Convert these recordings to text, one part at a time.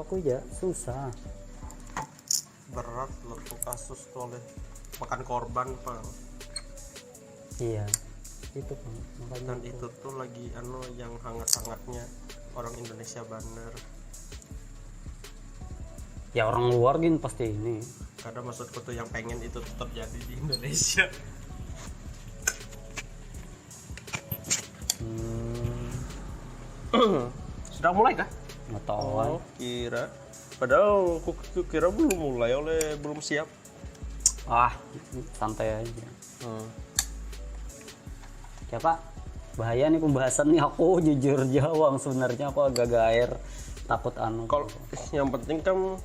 aku ya susah. Berat loh tuh kasus tuh oleh makan korban Pak. Iya itu Bang, makanya Dan itu tuh lagi yang hangat-hangatnya orang Indonesia banner. ya orang luar gini pasti ini. Kadang maksudku tuh yang pengen itu tetap jadi di Indonesia. Sudah mulai kah? Nggak tahu kan. Kira. Padahal aku kira belum mulai belum siap. Santai aja. Ya Pak, bahaya nih pembahasan nih, aku jujur jawab sebenarnya aku agak gair, takut Kalau yang penting kan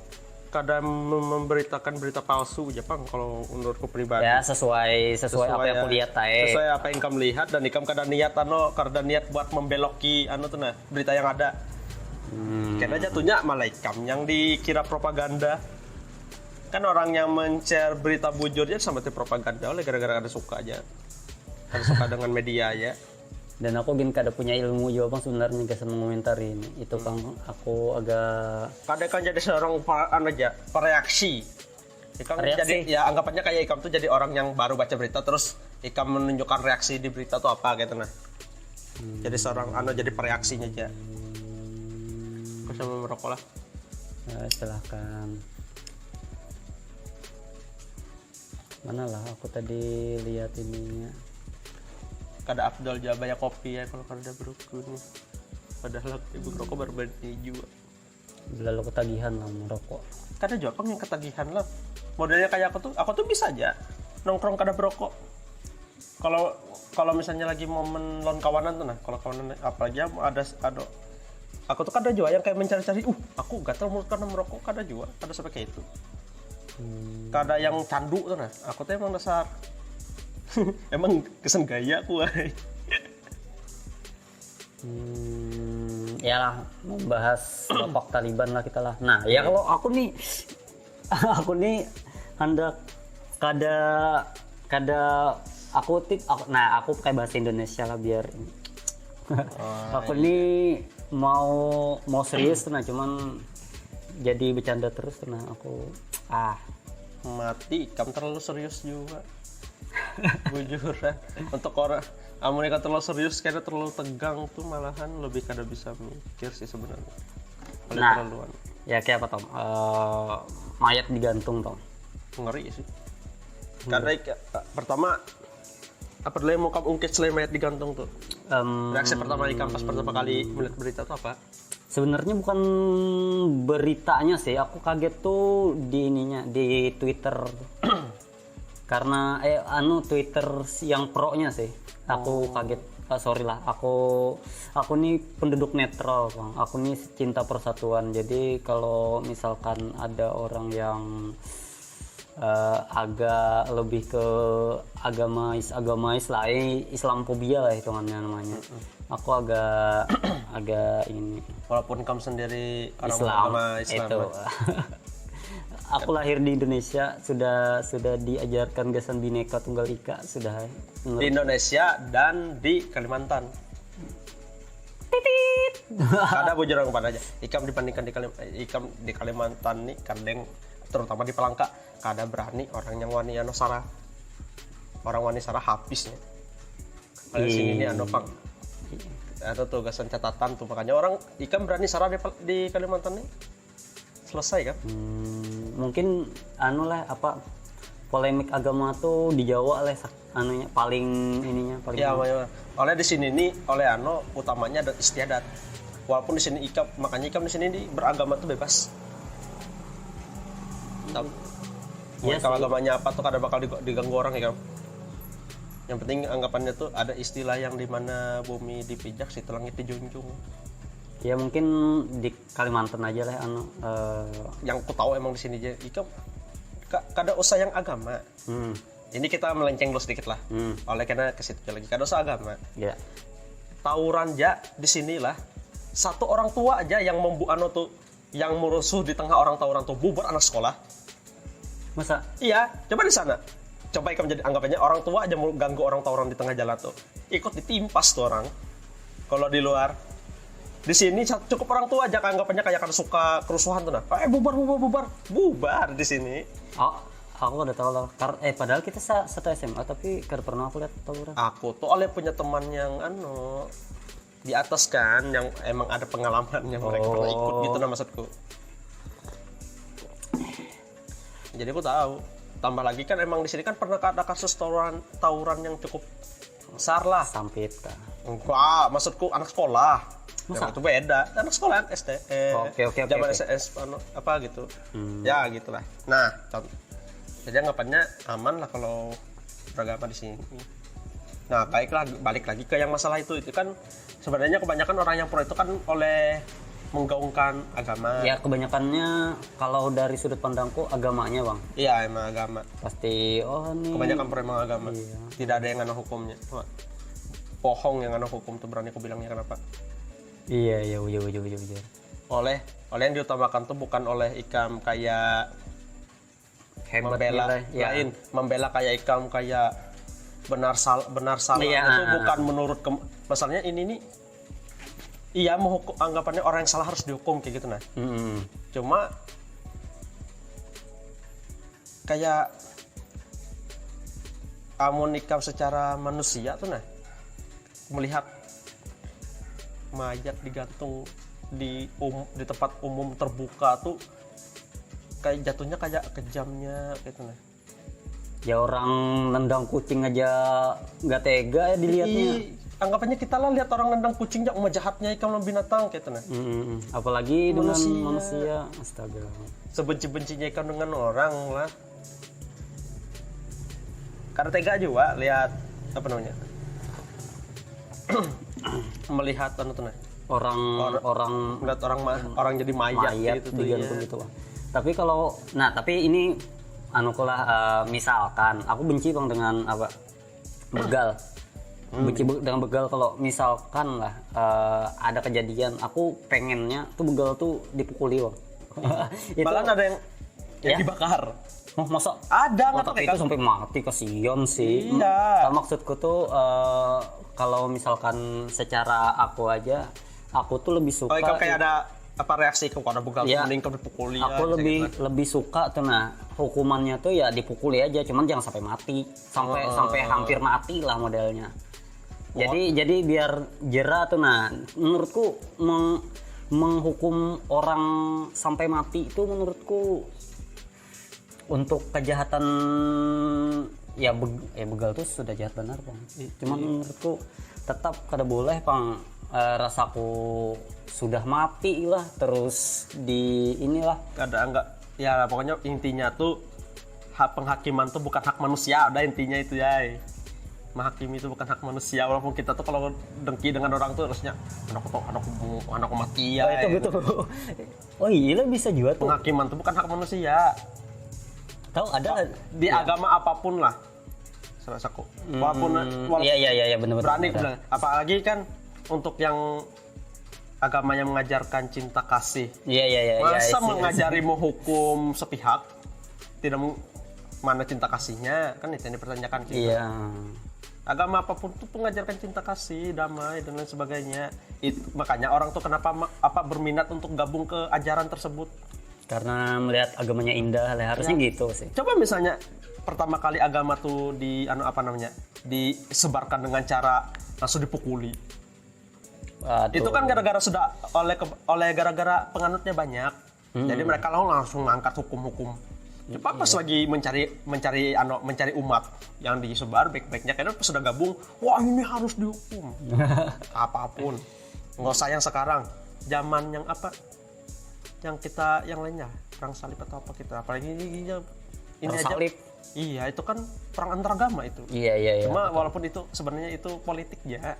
kadang memberitakan berita palsu aja Bang, kalau menurutku pribadi. ya sesuai apa yang aku lihat sesuai apa yang kamu lihat, dan ikam kadang niat karena niat buat membeloki tuh nah berita yang ada. Karena jatuhnya malah ikam yang dikira propaganda. Kan orang yang men-share berita bujurnya sama seperti propaganda oleh gara-gara ada suka aja. Ada suka dengan media ya. Dan aku gini kada punya ilmu juga Bang sebenarnya gak mengomentari ini. Itu Bang, aku agak Kadang kan jadi seorang pereaksi. Ikam jadi ya anggapannya kayak ikam tuh jadi orang yang baru baca berita terus ikam menunjukkan reaksi di berita tuh apa gitu nah. Jadi seorang jadi pereaksinya aja. Kau sama merokok lah. silahkan. Mana lah aku tadi lihat ininya. Kada Abdul Jawa ya kopi ya kalau kada berukun. Padahal ibu rokok baru berhenti juga. Lalu ketagihan lah merokok. Kada juga Bang yang ketagihan lah. Modelnya kayak aku tuh bisa aja nongkrong kada berokok. Kalau misalnya lagi momen lon kawanan tuh nah, kalau kawanan apalagi ada aku tuh kada juga yang kayak mencari-cari, aku gatal mulut karena merokok, kada juga, kada sampai kayak itu. Kada yang candu tuh nah, aku tuh emang dasar emang kesan gaya aku. Ya lah, membahas kelompok Taliban lah kita lah. Nah, ya kalau aku nih hendak kada aku pakai bahasa Indonesia lah biar aku nih mau serius tuh nah, cuman jadi bercanda terus tuh nah aku mati kamu terlalu serius juga. Bujuran untuk orang Amerika terlalu serius karena terlalu tegang tuh malahan lebih kada bisa mikir sih sebenarnya. Terlaluan. Ya kayak apa Tom? Mayat digantung Tom. Ngeri sih. Karena pertama apa dulu yang mau kamu ungkit selain mayat digantung tuh? Reaksi pertama ikam pas pertama kali melihat berita tuh apa? Sebenarnya bukan beritanya sih, aku kaget tuh di Twitter. Karena Twitter yang pro-nya sih. Aku kaget. Sorry lah, aku nih penduduk netral Bang. Aku nih cinta persatuan. Jadi kalau misalkan ada orang yang agak lebih ke agamais lah, Islamfobia lah hitungannya namanya. Aku agak ini. Walaupun kamu sendiri orang agama Islam. Itu. Aku lahir di Indonesia, sudah diajarkan gasan Bhinneka Tunggal Ika sudah. Di Indonesia dan di Kalimantan. Titit. Ada bocoran kepada aja. Ikam dibandingkan di Kalimantan nih kadang terutama di Palangka kada berani orang yang wani Sarah. Orang wani Sarah habisnya. Kalau sini nih Pang. Ada tugasan catatan tuh makanya orang ikam berani Sarah di Kalimantan nih. Selesai kan? Mungkin polemik agama tuh di Jawa paling. Ya, oleh di sini nih oleh utamanya ada istiadat. Walaupun di sini makanya ikam di sini beragama tuh bebas. Kalau agamanya apa tuh kada bakal diganggu orang ya. Yang penting anggapannya tuh ada istilah yang dimana bumi dipijak situ langit dijunjung. Ya mungkin di Kalimantan aja lah yang ku tahu emang di sini aja ikam kada usah yang agama. Ini kita melenceng dulu sedikit lah. Oleh karena ke situ lagi kada usah agama. Ya. Tawuran aja di sinilah satu orang tua aja yang yang merusuh di tengah orang tawuran tuh bubar anak sekolah. Masa? Iya, coba di sana. Coba ikam jadi anggapannya orang tua aja mau ganggu orang tawuran di tengah jalan tuh. Ikut ditimpas tuh orang. Kalau di luar Di sini cukup orang tua aja anggapannya kayak kada suka kerusuhan tuh nah. Bubar di sini. Oh, aku udah tahu lah. Padahal kita satu SMA tapi kada pernah aku lihat tawuran. Aku tuh oleh punya teman yang di atas kan, yang emang ada pengalaman yang mereka pernah ikut gitu nah maksudku. Jadi aku tahu. Tambah lagi kan emang di sini kan pernah ada kasus tawuran yang cukup besar lah. Sampit kah? Enggak, maksudku anak sekolah. Yang itu beda. Anak sekolah SD. Oke. Zaman SS apa gitu. Ya gitulah. Nah, jadi anggapannya aman lah kalau beragama di sini. Nah, balik lagi ke yang masalah itu kan sebenarnya kebanyakan orang yang pro itu kan oleh menggaungkan agama. Ya kebanyakannya kalau dari sudut pandangku agamanya bang. Iya emang agama. Pasti nih. Kebanyakan pro emang agama. Iya. Tidak ada yang ngana hukumnya. Pohong yang ngana hukum tuh berani aku bilangnya kenapa? Iya. Oleh yang diutamakan tuh bukan oleh ikam kayak Hebat membela ya. lain, membela kayak ikam kayak benar salah Iya. itu bukan menurut masalahnya ini nih. Iya mau anggapannya orang yang salah harus dihukum kayak gitu nah. Cuma kayak amun ikam secara manusia tuh nah melihat mayat digantung di tempat umum terbuka tuh kayak jatuhnya kayak kejamnya gitu nah. Ya orang nendang kucing aja nggak tega ya dilihatnya. Anggapannya kita lah lihat orang nendang kucing jak jahatnya ikan binatang gitu nah. Apalagi dengan manusia. Astaga. Sebenci-bencinya ikan dengan orang lah. Karena tega juga lihat apa namanya? Melihat tuh nah. Orang melihat orang jadi mayat gitu tuh digantung gitu lah. Tapi ini misalkan aku benci bang dengan begal. Benci dengan begal kalau misalkan lah ada kejadian aku pengennya tuh begal tuh dipukuli bang. Bahkan ada yang dibakar. Oh, masa ada nggak itu sampai mati, kasihan sih. Iya. Maksudku tuh kalau misalkan secara aku aja aku tuh lebih suka kayak ada apa reaksi ke ada begal mending dipukuli aku lebih suka tuh nah hukumannya tuh ya dipukuli aja, cuman jangan sampai mati, sampai hampir mati lah modelnya. Jadi biar jera tuh nah menurutku menghukum orang sampai mati itu menurutku untuk kejahatan begal tuh sudah jahat benar bang. Cuman menurutku tetap kada boleh bang. Rasaku sudah mati lah terus di inilah kada enggak ya pokoknya intinya tuh hak penghakiman tuh bukan hak manusia, ada intinya itu ya. Menghakimi itu bukan hak manusia, walaupun kita tuh kalau dengki dengan orang tuh harusnya anakku mati ya. Itu betul. Oh iya bisa juga tuh. Penghakiman tuh bukan hak manusia. Tahu ada di agama apapun lah. Serasaku. Walaupun iya benar. Berani bilang. Apalagi kan untuk yang agamanya mengajarkan cinta kasih. Iya. Masa mengajari menghukum sepihak? Tidak mana cinta kasihnya? Kan itu yang dipertanyakan kita. Iya. Agama apapun tuh mengajarkan cinta kasih, damai dan lain sebagainya. Makanya orang tuh kenapa berminat untuk gabung ke ajaran tersebut? Karena melihat agamanya indah, harusnya gitu sih. Coba misalnya pertama kali agama tuh disebarkan dengan cara langsung dipukuli. Itu kan gara-gara gara-gara penganutnya banyak. Jadi mereka langsung ngangkat hukum-hukum. Cepat pas lagi mencari umat yang disebar baik-baiknya, karena pas sudah gabung, wah ini harus dihukum. Apapun. Nggak usah yang sekarang. Zaman yang lainnya, perang salib atau apa kita. Apalagi ini aja. Salib. Iya, itu kan perang antar agama itu. Iya. Cuma walaupun itu sebenarnya itu politik ya.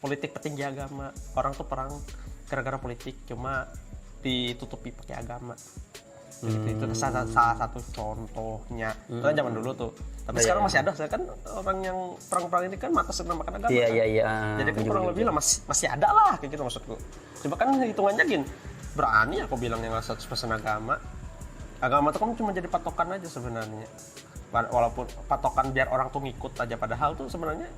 Politik petinggi agama. Orang tuh perang gara-gara politik, cuma ditutupi pakai agama. Itu salah satu contohnya. Itu kan zaman dulu tuh. Tapi sekarang masih ada. Saya kan orang yang perang-perang ini kan atas namakan agama. Iya. Jadi kan kurang lebih lah masih ada lah kayak gitu maksudku. Coba kan hitungannya gini. Berani aku bilang yang 100% agama. Agama itu kan cuma jadi patokan aja sebenarnya. walaupun patokan biar orang tuh ngikut aja, padahal tuh sebenarnya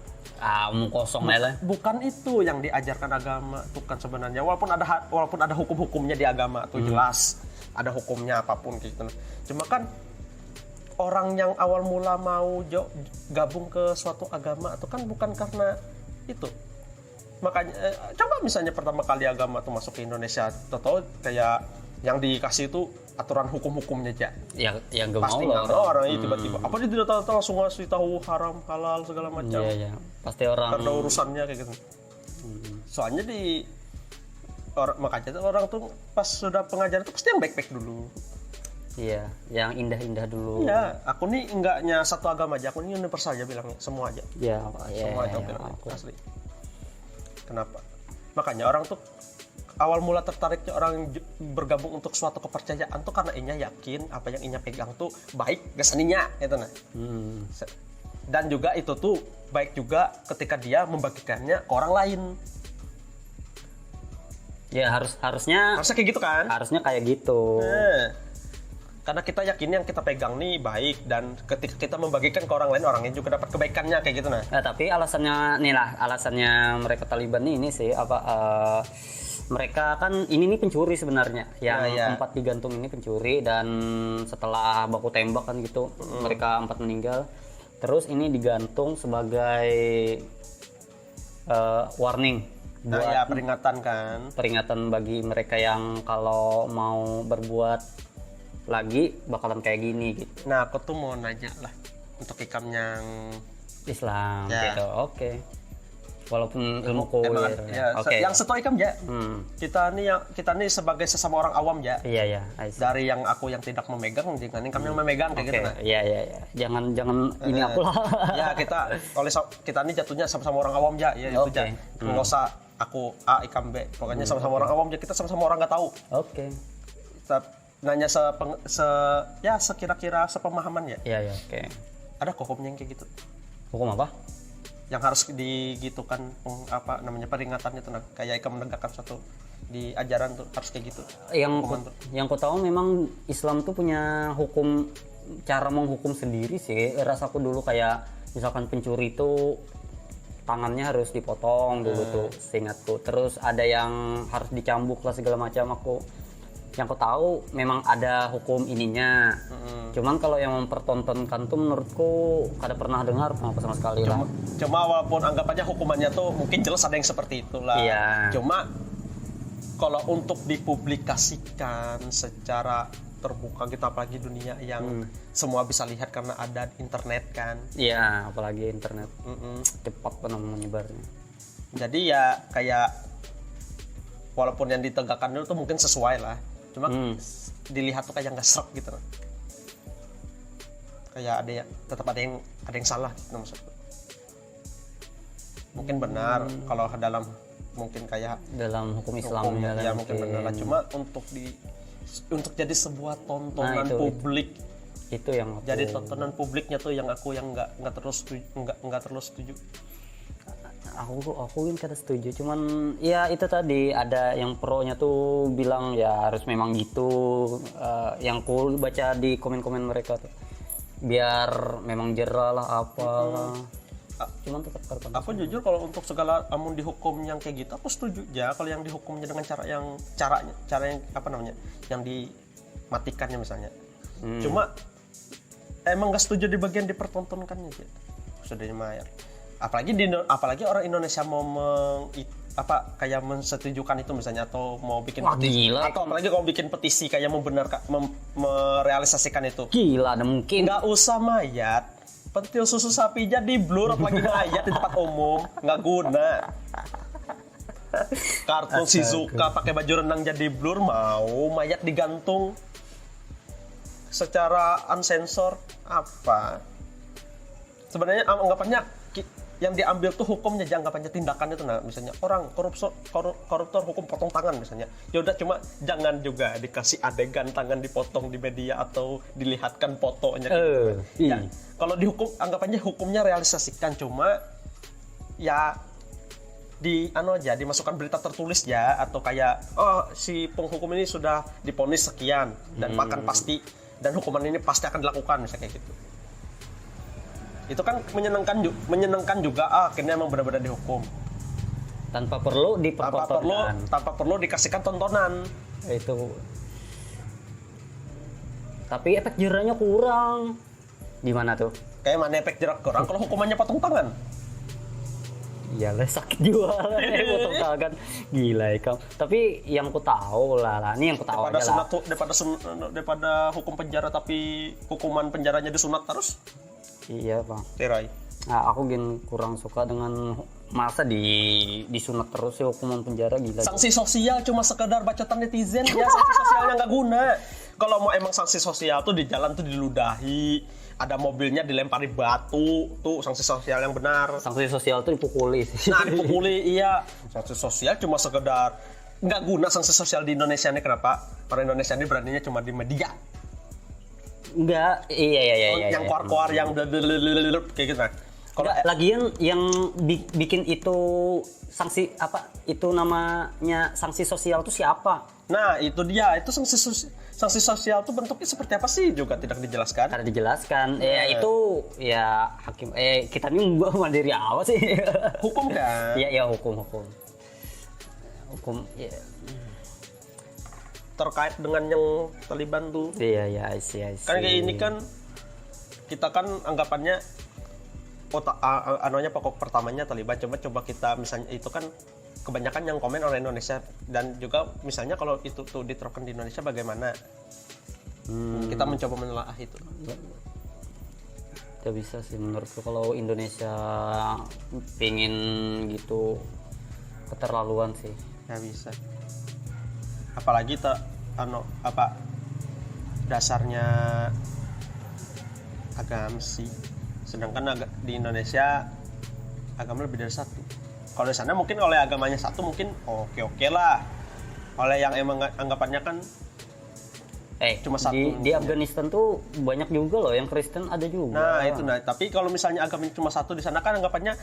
omong kosong lah. bukan itu yang diajarkan agama tuh kan sebenarnya. Walaupun ada hukum-hukumnya di agama tuh jelas ada hukumnya apapun gitu. Cuma kan orang yang awal mula mau gabung ke suatu agama itu kan bukan karena itu. Makanya coba misalnya pertama kali agama tuh masuk ke Indonesia, tahu kayak yang dikasih itu aturan hukum-hukumnya aja. Yang gak Pasti mau nggak ada orang itu tiba-tiba. Apa dia tidak tahu langsung ngasih tahu haram, halal segala macam. Iya. Pasti orang Karena urusannya kayak gitu. Soalnya makanya tuh orang tuh pas sudah pengajaran tuh pasti yang baik-baik dulu. Iya, yang indah-indah dulu. Iya, aku nih enggaknya satu agama aja, aku ini universal aja bilangnya, semua aja. Iya, Semua aja bilangnya, asli. Kenapa? Makanya orang tuh awal mula tertariknya orang bergabung untuk suatu kepercayaan tuh karena inya yakin apa yang inya pegang tuh baik kesaninya gitu nah. Dan juga itu tuh baik juga ketika dia membagikannya ke orang lain. Ya harusnya kayak gitu kan? Harusnya kayak gitu. Karena kita yakin yang kita pegang nih baik, dan ketika kita membagikan ke orang lain, orangnya juga dapat kebaikannya kayak gitu nah. Tapi alasannya mereka Taliban ini sih mereka kan ini nih pencuri sebenarnya. Yang 4 digantung ini pencuri, dan setelah baku tembak kan gitu mereka 4 meninggal. Terus ini digantung sebagai warning. Peringatan kan. Peringatan bagi mereka yang kalau mau berbuat lagi bakalan kayak gini gitu. Nah, aku tuh mau nanya lah untuk ikam yang Islam gitu. Oke. Walaupun ilmuku yang seto ikam ya. Kita nih sebagai sesama orang awam ya. Iya. Dari yang aku yang tidak memegang, jangan ikam yang memegang kayak gitu nah. Iya. Jangan ini aku lah. Ya, kita nih jatuhnya sama-sama orang awam ya. Ya itu aja. Enggak usah aku A ikam B. Pokoknya sama-sama orang awam ya, kita sama-sama orang enggak tahu. Oke. Nanya sekira-kira sepemahaman ya. Iya, oke. Ada hukumnya yang kayak gitu. Hukum apa? Yang harus digitukan peringatannya tuh kayak ikam menegakkan satu di ajaran tuh harus kayak gitu. Yang ku tahu memang Islam tuh punya hukum, cara menghukum sendiri sih. Rasaku dulu kayak misalkan pencuri itu tangannya harus dipotong dulu tuh seingatku. Terus ada yang harus dicambuk lah segala macam. Yang aku tahu memang ada hukum ininya. Cuman kalau yang mempertontonkan tuh menurutku kada pernah dengar sama sekali lah. Cuma walaupun anggapannya hukumannya tuh mungkin jelas ada yang seperti itulah. Iya. Cuma kalau untuk dipublikasikan secara terbuka gitu, apalagi dunia yang semua bisa lihat karena ada internet kan. Iya, apalagi internet. Cepat menyebarnya. Jadi ya kayak walaupun yang ditegakkan dulu tuh mungkin sesuai lah. Cuma dilihat tuh kayak nggak serap gitu. Kayak tetap ada yang salah gitu maksudku. Mungkin benar kalau dalam mungkin kayak dalam hukum Islamnya ya mungkin benar lah. Cuma untuk jadi sebuah tontonan publik itu yang jadi tontonan publiknya tuh yang aku yang nggak terus setuju. Aku kada setuju, cuman ya itu tadi ada yang pro-nya tuh bilang ya harus memang gitu. Yang ku baca di komen-komen mereka tuh biar memang jerah lah apalah. Cuman tetap karena aku jujur kalau untuk segala amun dihukum yang kayak gitu aku setuju ya, kalau yang dihukumnya dengan cara yang yang dimatikannya misalnya. Cuma emang nggak setuju di bagian dipertontonkannya gitu. Sudah dimayar. Apalagi orang Indonesia mau kayak mensetujukan itu misalnya, atau mau bikin petisi, atau apalagi kalau bikin petisi kayak merealisasikan itu. Gila, ada mungkin. Nggak usah mayat, pentil susu sapi jadi blur, apalagi mayat di tempat umum nggak guna. Kartun Shizuka pakai baju renang jadi blur, mau mayat digantung secara unsensor apa? Sebenarnya anggapannya yang diambil tuh hukumnya, anggapannya tindakan itu. Nah, misalnya orang koruptor hukum potong tangan misalnya. Ya udah, cuma jangan juga dikasih adegan tangan dipotong di media atau dilihatkan fotonya. Ya, kalau dihukum anggapannya hukumnya realisasikan, cuma ya dimasukkan berita tertulis ya, atau kayak si penghukum ini sudah divonis sekian dan bahkan pasti, dan hukuman ini pasti akan dilakukan misalnya kayak gitu. Itu kan menyenangkan juga, akhirnya emang benar-benar dihukum. Tanpa perlu dipertontonkan. Tanpa perlu dikasihkan tontonan. Itu. Tapi efek jerahnya kurang. Gimana tuh? Kayak mana efek jerah kurang kalau hukumannya potong tangan? Iyalah sakit juga lah potong tangan. Gila ya kamu. Tapi yang ku tahu lah, ini yang ku tahu aja lah. Daripada hukum penjara tapi hukuman penjaranya disunat terus. Iya bang. Tirai. Nah aku kurang suka dengan masa disunat terus sih hukuman penjara, gila. Sanksi sosial cuma sekedar bacotan netizen ya, sanksi sosialnya nggak guna. Kalau mau emang sanksi sosial tuh di jalan tuh diludahi, ada mobilnya dilempari batu, tuh sanksi sosial yang benar. Sanksi sosial tuh dipukuli sih. Nah dipukuli iya, sanksi sosial cuma sekedar nggak guna. Sanksi sosial di Indonesia ini kenapa? Orang Indonesia ini beraninya cuma di media. Enggak, iya. Yang keluar yang kayak gitu. Kalau lagian yang bikin itu sanksi apa? Itu namanya sanksi sosial itu siapa? Nah, itu dia. Itu sanksi sosial itu bentuknya seperti apa sih juga tidak dijelaskan. Tidak dijelaskan. Ya itu ya hakim kita ini mandiri apa sih? Hukum kan? Iya, hukum. Hukum ya. Terkait dengan yang Taliban tuh. Iya, I see. Kan kayak ini kan kita kan anggapannya pokok pertamanya Taliban, coba kita misalnya itu kan kebanyakan yang komen orang Indonesia, dan juga misalnya kalau itu tuh diterapkan di Indonesia bagaimana. Kita mencoba menelaah itu. Tidak bisa sih menurutku kalau Indonesia pengen gitu, keterlaluan sih. Nggak bisa. Apalagi dasarnya agama sih. Sedangkan di Indonesia agama lebih dari satu. Kalau di sana mungkin oleh agamanya satu mungkin oke lah. Oleh yang emang anggapannya kan cuma satu. Di Afghanistan tuh banyak juga loh yang Kristen, ada juga. Nah itu tapi kalau misalnya agamanya cuma satu di sana kan anggapannya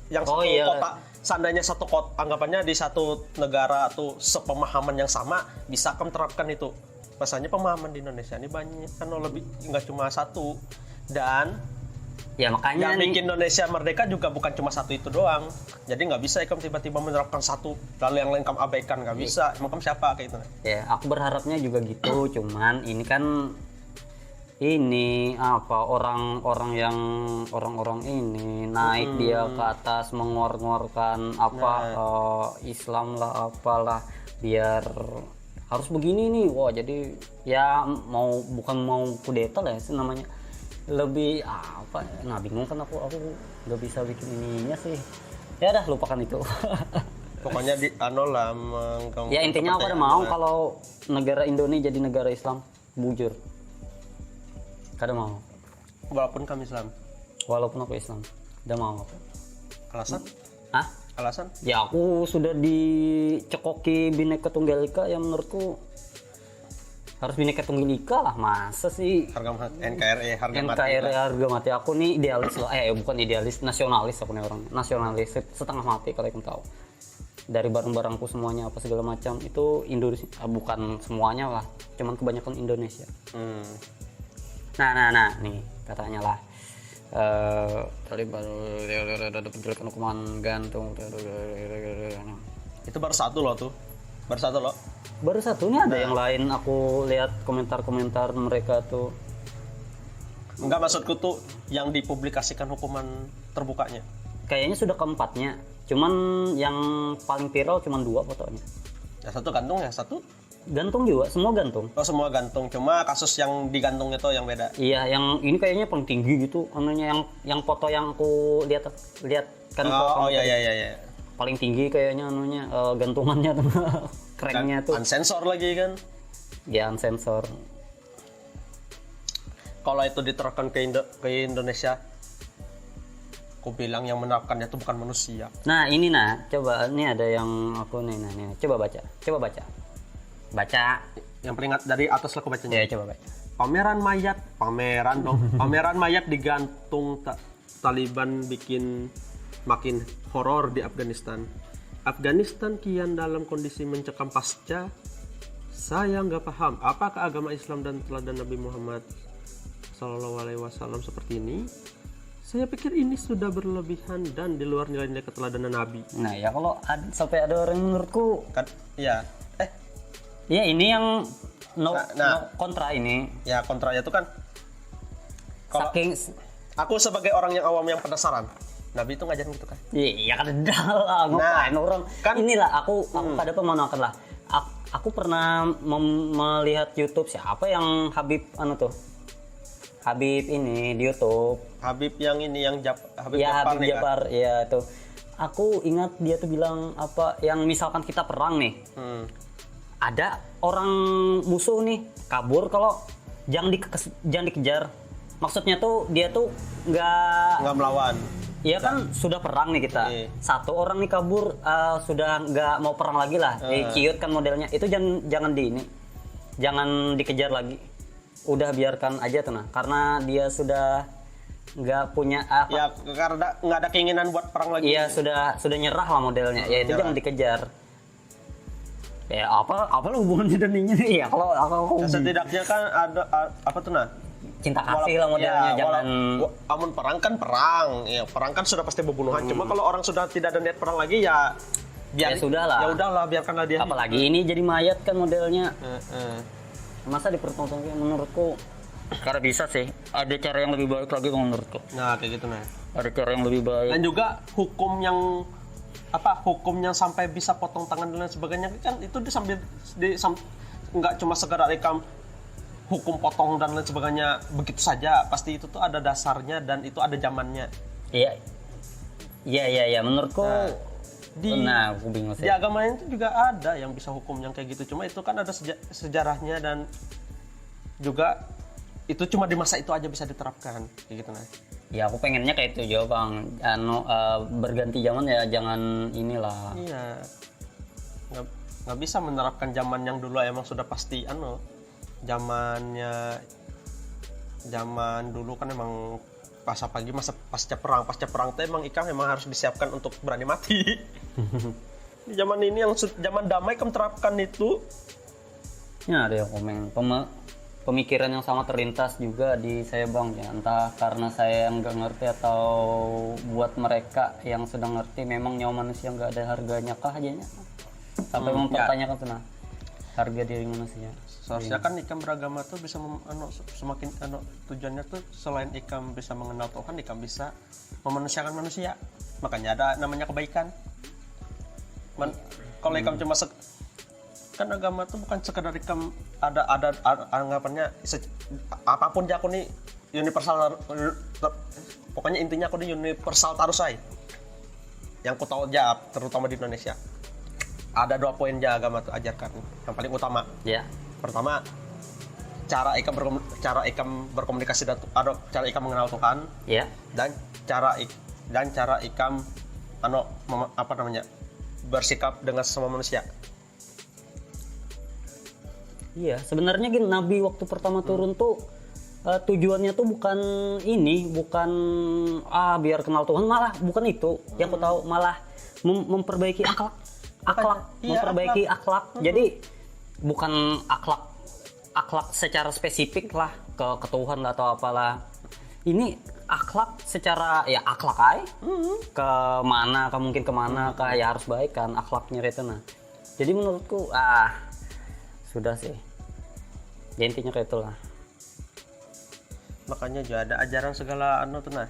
yang satu kota, seandainya satu kota anggapannya di satu negara tuh sepemahaman yang sama, bisa kan terapkan itu. Masalahnya pemahaman di Indonesia ini banyak kan, lebih nggak cuma satu. Dan ya makanya yang bikin Indonesia merdeka juga bukan cuma satu itu doang. Jadi nggak bisa kamu tiba-tiba menerapkan satu lalu yang lain kamu abaikan, nggak bisa. Emang kamu siapa kayak itu? Ya aku berharapnya juga gitu. Cuman ini kan orang-orang ini naik dia ke atas mengor-ngorkan Islam lah apalah, biar harus begini nih. Wah jadi ya bukan mau kudeta lah ya namanya, lebih bingung kan aku nggak bisa bikin ininya sih. Ya dah lupakan itu. Pokoknya ya intinya aku ada mau kalau negara Indonesia jadi negara Islam, bujur kada mau. Walaupun kami Islam. Walaupun aku Islam, udah mau aku. Alasan? Alasan? Ya aku sudah dicekoki Bhinneka Tunggal Ika yang menurutku harus Bhinneka Tunggal Ika lah, masa sih NKRI harga mati. Aku nih idealis loh, bukan idealis, nasionalis aku nih orang nasionalis setengah mati kalau kamu tahu. Dari barang-barangku semuanya apa segala macam itu Indonesia, bukan semuanya lah, cuman kebanyakan Indonesia. Nah nih katanya lah Taliban penjelakan hukuman gantung itu baru satu loh. Baru satu nih, ada yang lain aku lihat komentar-komentar mereka tuh. Enggak, maksudku tuh yang dipublikasikan hukuman terbukanya. Kayaknya sudah keempatnya. Cuman yang paling viral cuman 2 fotonya. Yang satu gantung, yang satu gantung juga, semua gantung. Oh, semua gantung. Cuma kasus yang digantungnya tuh yang beda. Iya, yang ini kayaknya paling tinggi gitu. Anunya yang foto yang aku lihat kan. Iya. Paling tinggi kayaknya anunya gantungannya tuh. Kerennya tuh. Unsensor lagi kan? Ya, unsensor. Kalau itu diterapkan ke Indonesia, aku bilang yang menerapkannya itu bukan manusia. Nah, ini coba ini ada yang aku nih. Coba baca. Yang peringat dari atas lah aku bacanya. Ya, coba baca. Pameran mayat digantung Taliban bikin makin horor di Afghanistan. Afghanistan kian dalam kondisi mencekam pasca. Saya nggak paham apakah agama Islam dan teladan Nabi Muhammad SAW seperti ini. Saya pikir ini sudah berlebihan dan di luar nilai-nilai keteladanan Nabi. Nah ya kalau sampai ada orang yang menurutku Kan, ya, ya ini yang no Nah. kontra ini. ya kontranya itu kan, kalau Saking aku sebagai orang yang awam yang penasaran, Nabi itu ngajarin gitu kan? iya kan dah lah ngapain orang kan- inilah aku pada pemanakan lah. Aku pernah melihat YouTube siapa yang Habib Habib ini di YouTube. Habib yang ini yang Habib Ya Jafar Habib nih kan? Jafar ya itu. Aku ingat dia tuh bilang apa yang misalkan kita perang nih. Ada orang musuh nih kabur kalau jangan dikejar. Maksudnya tuh dia tuh Nggak melawan. Iya kan sudah perang nih kita. Iya. Satu orang nih kabur sudah nggak mau perang lagi lah. Ciut kan modelnya. Itu jangan jangan dikejar lagi. Udah biarkan aja tuh nah. Karena dia sudah nggak punya Ya karena nggak ada keinginan buat perang lagi. iya sudah nyerah lah modelnya. Ya itu Nyerah. jangan dikejar. Ya apa lo hubungannya dan ini ya kalau aku Ya, setidaknya kan ada apa tuh nah? cinta kasih lah modelnya jangan amun perang kan perang. Ya, perang kan sudah pasti pembunuhan. Cuma kalau orang sudah tidak ada niat perang lagi ya ya sudah lah. Ya udahlah biarkanlah dia. Apalagi ini jadi mayat kan modelnya. Masa dipertontonkan menurutku karena bisa sih ada cara yang lebih baik lagi menurutku. Nah, kayak gitu nah. Ada cara yang lebih baik. Dan juga hukum yang sampai bisa potong tangan dan lain sebagainya kan itu nggak cuma sekedar ikam hukum potong dan lain sebagainya begitu saja, pasti itu tuh ada dasarnya dan itu ada zamannya. Iya menurutku Nah, aku bingung sih. Di agama itu juga ada yang bisa hukum yang kayak gitu, cuma itu kan ada sejarahnya dan juga itu cuma di masa itu aja bisa diterapkan kayak gitu nah. Ya aku pengennya kayak itu juga bang. Berganti zaman ya jangan inilah. Iya, nggak bisa menerapkan zaman yang dulu emang sudah pasti zaman dulu kan emang masa pasca perang tuh emang harus disiapkan untuk berani mati. Di zaman ini yang zaman damai kamu terapkan itu. Ya ada yang komen pemikiran yang sangat terlintas juga di saya bang ya, entah karena saya yang nggak ngerti atau buat mereka yang sudah ngerti memang nyawa manusia nggak ada harganya kah hanya sampai mempertanyakan tuh nah harga diri manusia. Seharusnya kan ikam beragama tuh bisa semakin tujuannya tuh selain ikam bisa mengenal Tuhan, ikam bisa memanusiakan manusia. Makanya ada namanya kebaikan. Kalau ikam cuma kan agama tuh bukan sekedar ikam ada anggapannya apapun ya aku nih universal, pokoknya intinya aku nih universal tarusai. Yang ku tahu aja terutama di Indonesia. Ada 2 poin aja agama tuh ajarkan. Yang paling utama. Ya. Pertama, cara ikam berkomunikasi dan cara ikam mengenal Tuhan. Ya. Dan cara ikam bersikap dengan sesama manusia. Iya, sebenarnya gini, Nabi waktu pertama turun tuh tujuannya tuh bukan biar kenal Tuhan, malah bukan itu. Yang aku tahu malah memperbaiki akhlak. Memperbaiki akhlak. Jadi bukan akhlak secara spesifik lah ke Tuhan atau apalah. Ini akhlak secara ya akhlak aja. Kemana ya harus baik kan akhlaknya itu nah. Jadi menurutku sudah sih. Ya intinya kayak itulah. Makanya juga ada ajaran segala tuh nah.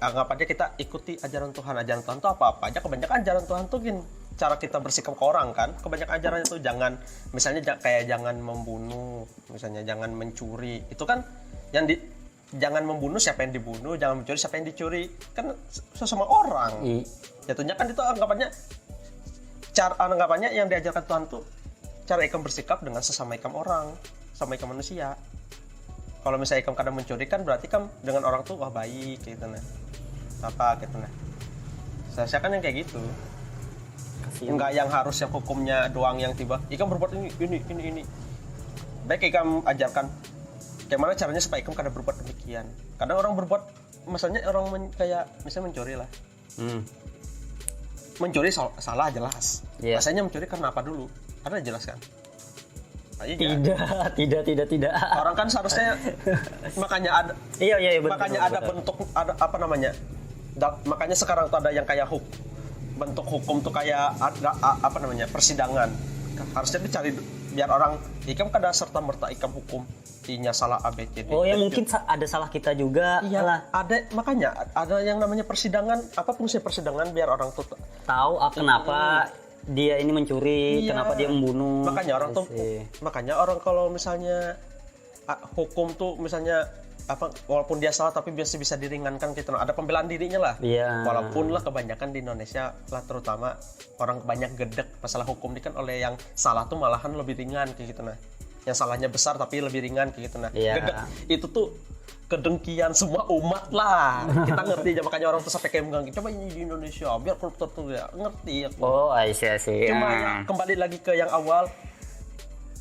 Anggap aja kita ikuti ajaran Tuhan. Ajaran Tuhan tuh apa-apa aja. Kebanyakan ajaran Tuhan tuh gini, cara kita bersikap ke orang kan. Kebanyakan ajarannya tuh kayak jangan membunuh, misalnya jangan mencuri. Itu kan jangan membunuh siapa yang dibunuh, jangan mencuri siapa yang dicuri. Kan sesama orang. Jatuhnya kan itu anggapannya yang diajarkan Tuhan tuh cara ikam bersikap dengan sesama ikam orang, sama ikam manusia. Kalau misalnya ikam kadang mencuri kan berarti ikam dengan orang tuh wah baik gitu nah. Apa gitu nah. Saya kan yang kayak gitu. Kasian. Enggak yang harus yang hukumnya doang yang tiba ikam berbuat ini. Baik ikam ajarkan bagaimana caranya supaya ikam kadang berbuat demikian. Kadang orang berbuat misalnya kayak misalnya mencuri lah. Mencuri salah jelas. Yeah. Rasanya mencuri karena apa dulu? Ada jelas kan? Iya. Tidak. Orang kan seharusnya makanya ada Iya, benar, makanya benar, ada benar. bentuk ada apa namanya? Makanya sekarang tuh ada yang kayak bentuk hukum tuh kayak ada apa namanya? Persidangan. Harusnya dicari biar orang ikam kada serta merta ikam hukum inya salah ABCD. Oh ya mungkin ada salah kita juga Iya, lah. makanya ada yang namanya persidangan. Apa fungsi persidangan biar orang tuh Tahu kenapa dia ini mencuri, Iya. kenapa dia membunuh. Makanya orang kalau misalnya hukum tuh misalnya apa walaupun dia salah tapi biasa bisa diringankan gitu. Ada pembelaan dirinya lah. Iya. Walaupun lah kebanyakan di Indonesia lah terutama orang banyak gedek masalah hukum ini kan oleh yang salah tuh malahan lebih ringan kayak gitu nah. Yang salahnya besar tapi lebih ringan kayak gitu nah. Iya. Gedek itu tuh kedengkian semua umat lah. Kita ngerti aja makanya orang tuh sampai kayak mengganggu. Coba ini di Indonesia biar koruptor tuh ya ngerti aku. Oh, I see. Cuma ya, kembali lagi ke yang awal,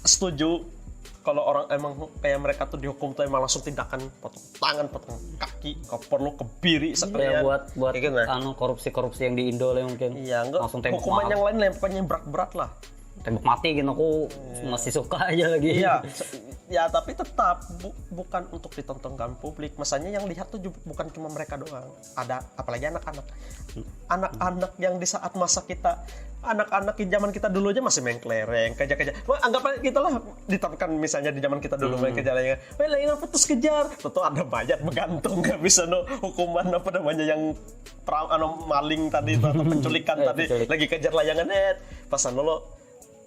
setuju kalau orang emang kayak mereka tuh dihukum tuh emang langsung tindakan potong tangan, potong kaki, kalau perlu kebiri Ya, sekalian. buat Kayak gitu, nah. korupsi yang di Indo lah mungkin. Iya, enggak. Langsung tembak Hukuman mati. yang lain pokoknya yang berat-berat lah. Tembak mati gitu aku masih suka aja lagi. Iya, ya tapi tetap bukan untuk ditontonkan publik. Masanya yang lihat tuh bukan cuma mereka doang. Ada apalagi anak-anak. Anak-anak yang di saat masa kita, anak-anak di zaman kita dulu aja masih main kelereng, kejar-kejar. Wah, anggap aja kita lah diterapkan misalnya di zaman kita dulu main kejar-kejar. Wah, lagi apa terus kejar? Tentu ada mayat bergantung, nggak bisa no hukuman apa namanya yang maling tadi atau penculikan tadi penculik. lagi kejar layangan pasan lo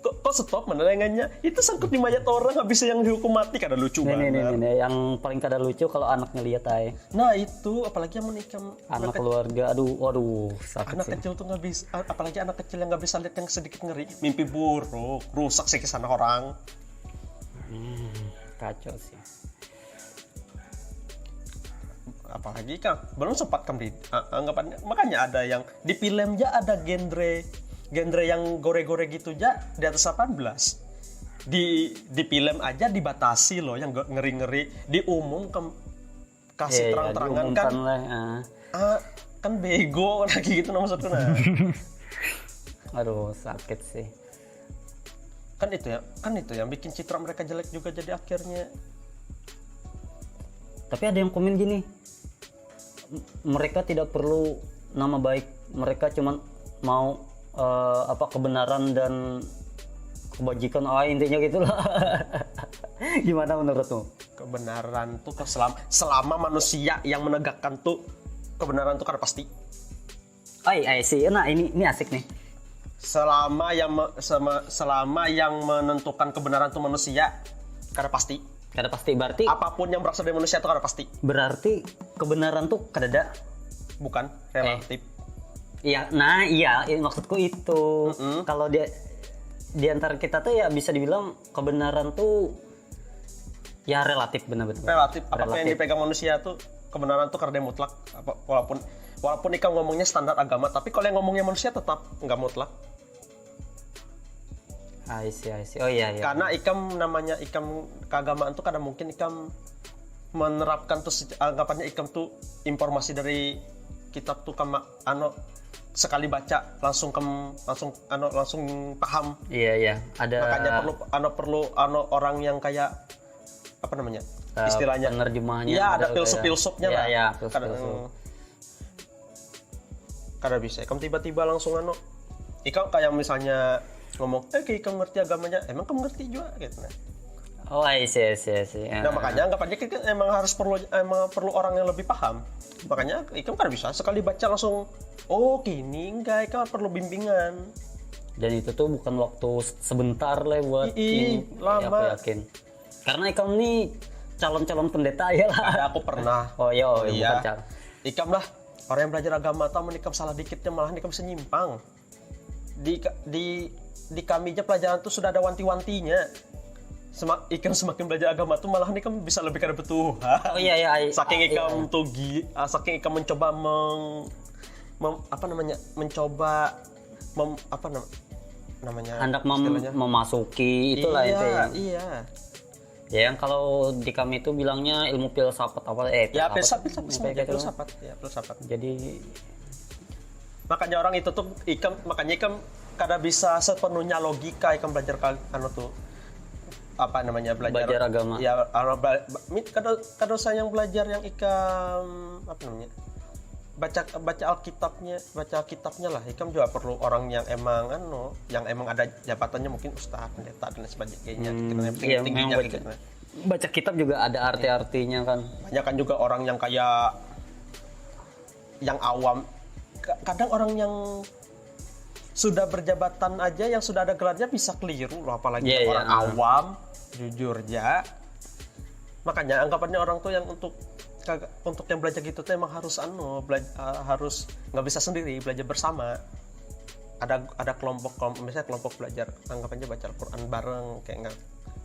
kok stop menerengannya itu sangkut di mayat orang nggak bisa yang dihukum mati kada lucu banget. Nih, yang paling kada lucu kalau anaknya lihat ay. Nah itu apalagi yang menikam Anak keluarga, aduh sakit anak sih. kecil tuh nggak bisa, apalagi anak kecil yang nggak bisa lihat yang sedikit ngeri, mimpi buruk, rusak psikis anak orang. Kacau sih. Apalagi kan belum sempat kembali anggapannya, makanya ada yang di film ya ada genre yang gore-gore gitu aja di atas 18. Di film aja dibatasi loh yang ngeri-ngeri, kasih terang-terangan kan. Kan bego lagi gitu maksudku nah. Aduh sakit sih. Kan itu yang bikin citra mereka jelek juga jadi akhirnya. Tapi ada yang komen gini, mereka tidak perlu nama baik, mereka cuma mau kebenaran dan kebajikan, intinya gitulah. Gimana menurutmu? Kebenaran tuh selama manusia yang menegakkan tuh kebenaran tuh karena pasti. Sih. Nah ini asik nih. Selama yang menentukan kebenaran tuh manusia karena pasti. Kada pasti berarti Apapun yang berasal dari manusia itu karena pasti. berarti kebenaran tuh kada ada. Bukan relatif. Iya, maksudku itu. Kalau di antara kita tuh ya bisa dibilang kebenaran tuh ya relatif benar-benar. Relatif. Apapun yang dipegang manusia tuh kebenaran tuh karena dia mutlak. Walaupun ikam ngomongnya standar agama, tapi kalau yang ngomongnya manusia tetap nggak mutlak. I see. Oh iya. Karena ikam keagamaan tuh kadang mungkin ikam menerapkan tuh anggapannya ikam tuh informasi dari kitab tuh sekali baca langsung paham. Iya. Ada Makanya perlu orang yang kayak apa namanya? Istilahnya penerjemahnya. Iya, ada filsuf-filsufnya lah. Iya, filsuf. Kada bisa. Ikam tiba-tiba langsung ikam kayak misalnya ngomong, kamu ngerti agamanya, emang kamu ngerti juga gitu nah. Oh, I see. Nah makanya anggapannya kita emang perlu orang yang lebih paham. Makanya ikam kan bisa sekali baca langsung, gini enggak, ikam perlu bimbingan. Dan itu tuh bukan waktu sebentar lah buat ini. Lama. Ya, aku yakin. Karena ikam nih calon pendeta ya lah. Ada aku pernah. Iya. Bukan ikam lah orang yang belajar agama tahu ikam salah dikitnya malah ikam bisa nyimpang. Di kami aja pelajaran tuh sudah ada wanti-wantinya. Ikam semakin belajar agama tuh malah ikam bisa lebih kada Tuhan. Oh iya. Saking ikam saking ikam mencoba hendak memasuki itulah itu ya. Iya. Ya yang kalau di kami itu bilangnya ilmu filsafat filsafat. Jadi makanya orang itu tuh ikam kada bisa sepenuhnya logika ikam belajar tuh. apa namanya Belajar agama. Ya kalau saya yang belajar yang ikam apa namanya? Baca Alkitabnya lah. Ikam juga perlu orang yang emang yang emang ada jabatannya mungkin ustaz, pendeta dan sebagainya gitu. Iya, Tingginya memang gitu. baca kitab juga ada arti-artinya kan. Banyak kan juga orang yang kayak yang awam. Kadang orang yang sudah berjabatan aja, yang sudah ada gelarnya bisa keliru loh, apalagi orang awam, jujur ya. Makanya anggapannya orang tuh yang untuk yang belajar gitu tuh emang harus harus nggak bisa sendiri, belajar bersama. Ada kelompok misalnya kelompok belajar, anggapannya baca Al-Qur'an bareng kayak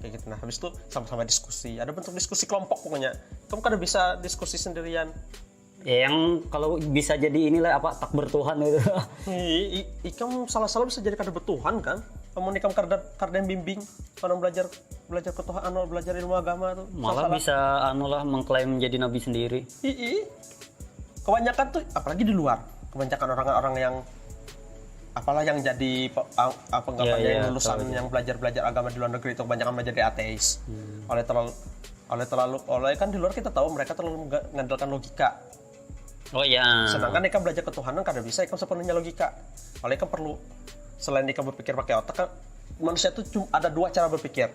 gitu. Nah, habis itu sama-sama diskusi. Ada bentuk diskusi kelompok pokoknya. Kamu kan bisa diskusi sendirian. Ya, yang kalau bisa jadi inilah apa takbir Tuhan itu. Ikam salah-salah bisa jadi kada bertuhan kan? Kamu nikam karden bimbing orang belajar ke Tuhan, belajar ilmu agama tuh. Malah bisa mengklaim menjadi nabi sendiri. Kebanyakan tuh apalagi di luar. Kebanyakan orang-orang yang apalah yang jadi yang lulusan yang belajar agama di luar negeri itu kebanyakan menjadi ateis. Oleh kan di luar kita tahu mereka terlalu mengandalkan logika. Oh iya. Sedangkan ikam belajar ketuhanan kada bisa ikam sepenuhnya logika. Oleh ikam perlu selain ikam berpikir pakai otak kan, manusia itu cuma ada dua cara berpikir.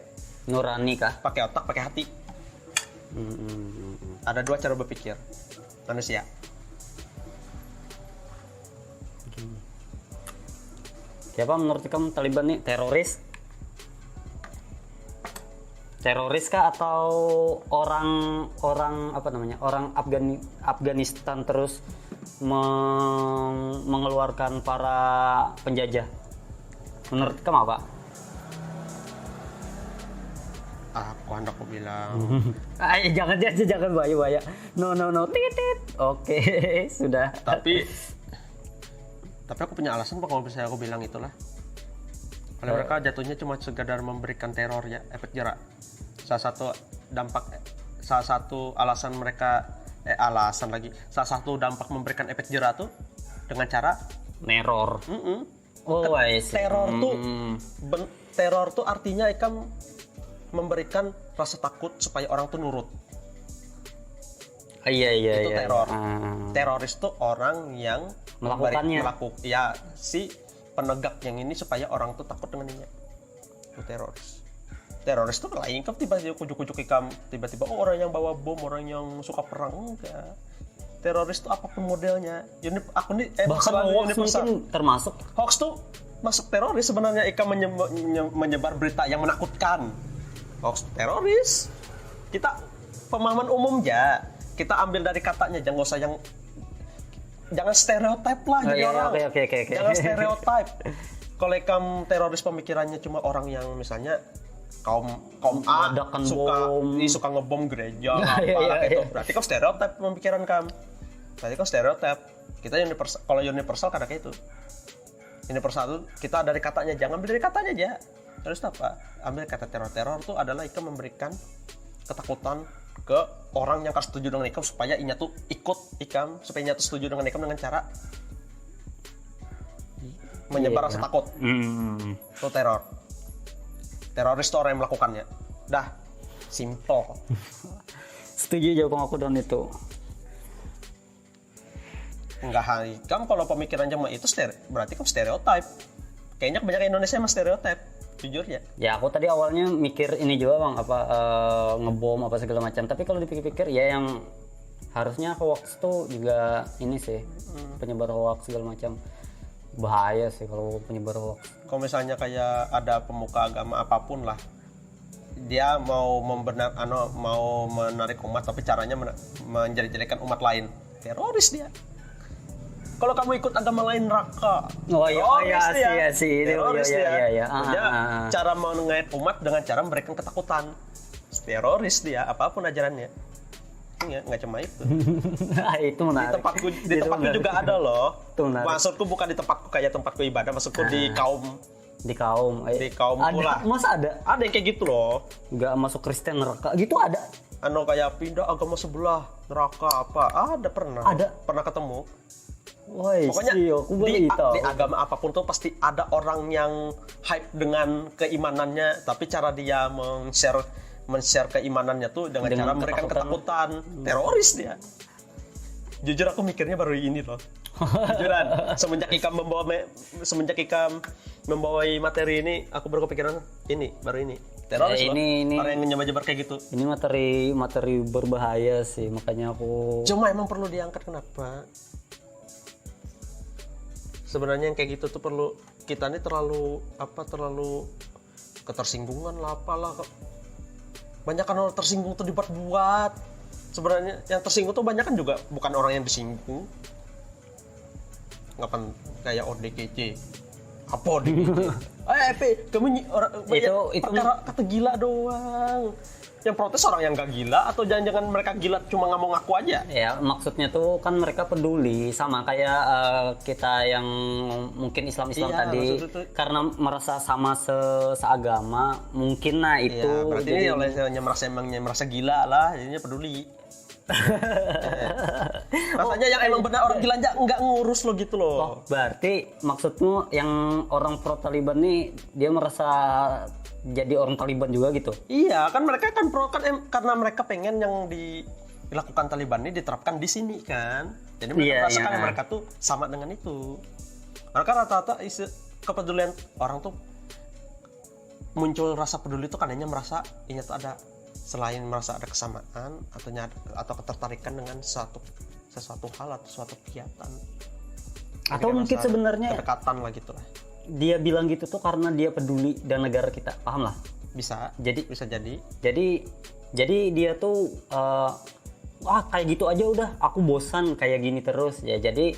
Nurani kah? Pakai otak, pakai hati. Ada dua cara berpikir manusia. Siapa menurut kamu Taliban nih teroris? Teroris kah atau orang apa namanya? Orang Afghanistan terus mengeluarkan para penjajah? Menurut kamu apa? Aku hendak bilang. Jangan bahaya. No. Titit. Oke, sudah. Tapi aku punya alasan pak kalau misalnya aku bilang itulah. Kalau mereka jatuhnya cuma sekedar memberikan teror ya, efek jerak. Salah satu alasan mereka salah satu dampak memberikan efek jerak tuh dengan cara neror. Teror tuh artinya ikam memberikan rasa takut supaya orang tuh nurut. Iya. Itu teror. Teroris tuh orang yang melakukannya. Si penegak yang ini supaya orang tuh takut dengannya. Itu teroris. Teroris tuh lain kan tiba-tiba kujuk-kujuk ikam, tiba-tiba orang yang bawa bom, orang yang suka perang, enggak. Teroris tuh apapun modelnya. Aku nih bahkan hoax mungkin termasuk. Hoax tuh masuk teroris sebenarnya, ikam menyebar berita yang menakutkan. Hoax teroris. Kita pemahaman umum ya. Kita ambil dari katanya, jangan stereotip lah jadi orang. Oke. Jangan stereotip. Kalau ikam teroris pemikirannya cuma orang yang misalnya kaum A suka ngebom gereja itu berarti kau stereotip pemikiran kamu. Berarti kau stereotip. Kita kalau universal kadang kayak itu. Universal itu kita dari katanya, jangan ambil dari katanya aja. Terus apa? Ambil kata teror itu adalah ikam memberikan ketakutan ke orang yang setuju dengan ikam supaya inya tuh ikut ikam, supaya inya tuh setuju dengan ikam dengan cara menyebar rasa takut. Itu teror. Teroris itu orang yang melakukannya. Dah, simple. Setuju jawaban aku dan itu. Enggak, kamu kalau pemikiran cuma itu berarti kamu stereotip. Kayaknya kebanyakan Indonesia emang stereotip, jujur ya. Ya aku tadi awalnya mikir ini juga bang, ngebom apa segala macam. Tapi kalau dipikir-pikir ya yang harusnya hoax tuh juga ini sih, penyebar hoax segala macam. Bahaya sih kalau penyebar hoax. Kalau misalnya kayak ada pemuka agama apapun lah, dia mau menarik umat tapi caranya menjelek-jelekan umat lain, teroris dia. Kalau kamu ikut agama lain neraka. Teroris dia. Cara mengait umat dengan cara memberikan ketakutan. Teroris dia, apapun ajarannya. Nggak cuma itu. Itu menarik. Di tempatku juga ada loh. Maksudku bukan di tempatku ibadah, maksudku di kaum pula. Masa ada? Ada yang kayak gitu loh. Nggak masuk Kristen neraka, gitu ada? Kayak pindah agama sebelah neraka apa? Pernah ketemu. Woi, Pokoknya aku baru tahu. di agama apapun tuh pasti ada orang yang hype dengan keimanannya, tapi cara dia men-share keimanannya tuh dengan cara memberikan ketakutan. Teroris dia. Jujur aku mikirnya baru ini loh. Jujuran, semenjak Ikam membawa materi ini, aku baru kepikiran baru ini. Teroris loh. Ini orang yang nyebar kayak gitu. Ini materi berbahaya sih, makanya aku. Cuma emang perlu diangkat, kenapa? Sebenarnya yang kayak gitu tuh perlu, kita ini terlalu ketersinggungan lah apalah. Banyak kan orang tersinggung tuh dibuat-buat. Sebenarnya yang tersinggung tuh banyak kan juga bukan orang yang disinggung. Ngapain kayak ODGJ. Apa ODGJ? Kamu itu kata gila doang. Yang protes orang yang gak gila atau jangan-jangan mereka gila cuma nggak mau ngaku aja? Ya, maksudnya tuh kan mereka peduli sama kayak kita yang mungkin Islam tadi karena merasa sama seagama, mungkin itu. Ya, berarti ini olehnya merasa gila lah, jadinya peduli. Rasanya yang emang benar orang gila aja nggak ngurus lo gitu loh. Oh, berarti maksudmu yang orang pro Taliban nih dia merasa jadi orang Taliban juga gitu? Iya, kan mereka kan pro kan karena mereka pengen yang dilakukan Taliban ini diterapkan di sini kan. Jadi mereka merasakan mereka tuh sama dengan itu. Karena kan rata-rata kepedulian orang tuh muncul rasa peduli itu karena merasa ini tuh ada, selain merasa ada kesamaan atau ketertarikan dengan sesuatu hal atau suatu kegiatan. Atau mungkin sebenarnya kedekatan lah gitu lah. Dia bilang gitu tuh karena dia peduli dan negara kita, paham lah? Bisa jadi. Jadi dia tuh kayak gitu aja udah, aku bosan kayak gini terus ya. Jadi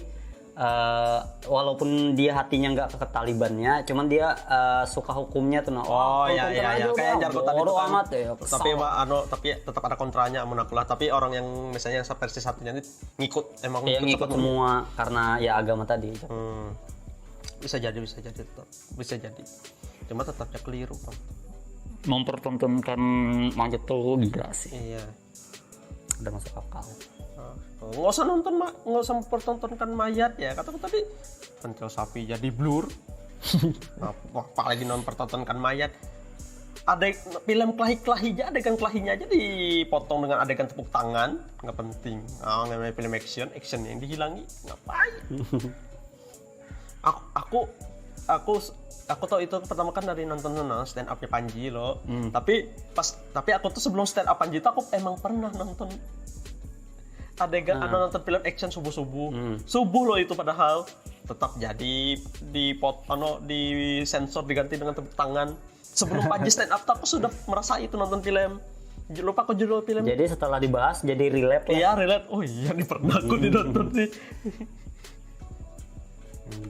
walaupun dia hatinya nggak ke Talibannya, cuman dia suka hukumnya tuh. Iya kayak jargon tadi tuh amat ya. Tapi tetap ada kontranya amunakulah. Tapi orang yang misalnya versi satunya ini ngikut semua karena ya agama tadi. Bisa jadi cuma tetapnya keliru Bang. Mempertontonkan manjat tuh gila sih. Iya, udah masuk akal. Nggak usah mempertontonkan mayat ya, kataku tadi pentil sapi jadi blur. Apalagi mempertontonkan mayat. Ada film kelahi-kelahi aja, adegan kelahinya aja dipotong dengan adegan tepuk tangan, nggak penting. Namanya film action yang dihilangi, ngapain? Aku tahu itu pertama kan dari nonton stand up-nya Panji loh. Tapi aku tuh sebelum stand up Panji itu aku emang pernah nonton adegan nonton film action subuh loh itu, padahal tetap jadi di sensor diganti dengan tepuk tangan. Sebelum Panji stand up tuh aku sudah merasa itu nonton film. Lupa aku judul film. Jadi setelah dibahas jadi relate lah. Iya, relate. Oh iya, ini pernah aku nonton nih.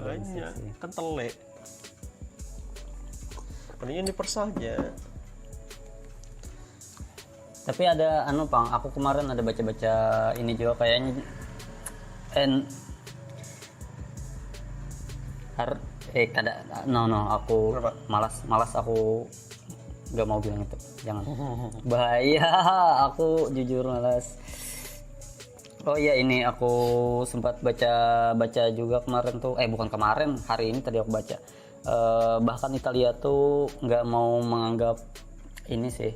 Banyak kan telek. Mendingan diper saja. Tapi ada Pang, aku kemarin ada baca-baca ini juga kayaknya aku malas aku nggak mau bilang itu, jangan. Bahaya, aku jujur malas. Oh iya, ini aku sempat baca juga kemarin tuh, bukan kemarin, hari ini tadi aku baca. Bahkan Italia tuh nggak mau menganggap ini sih,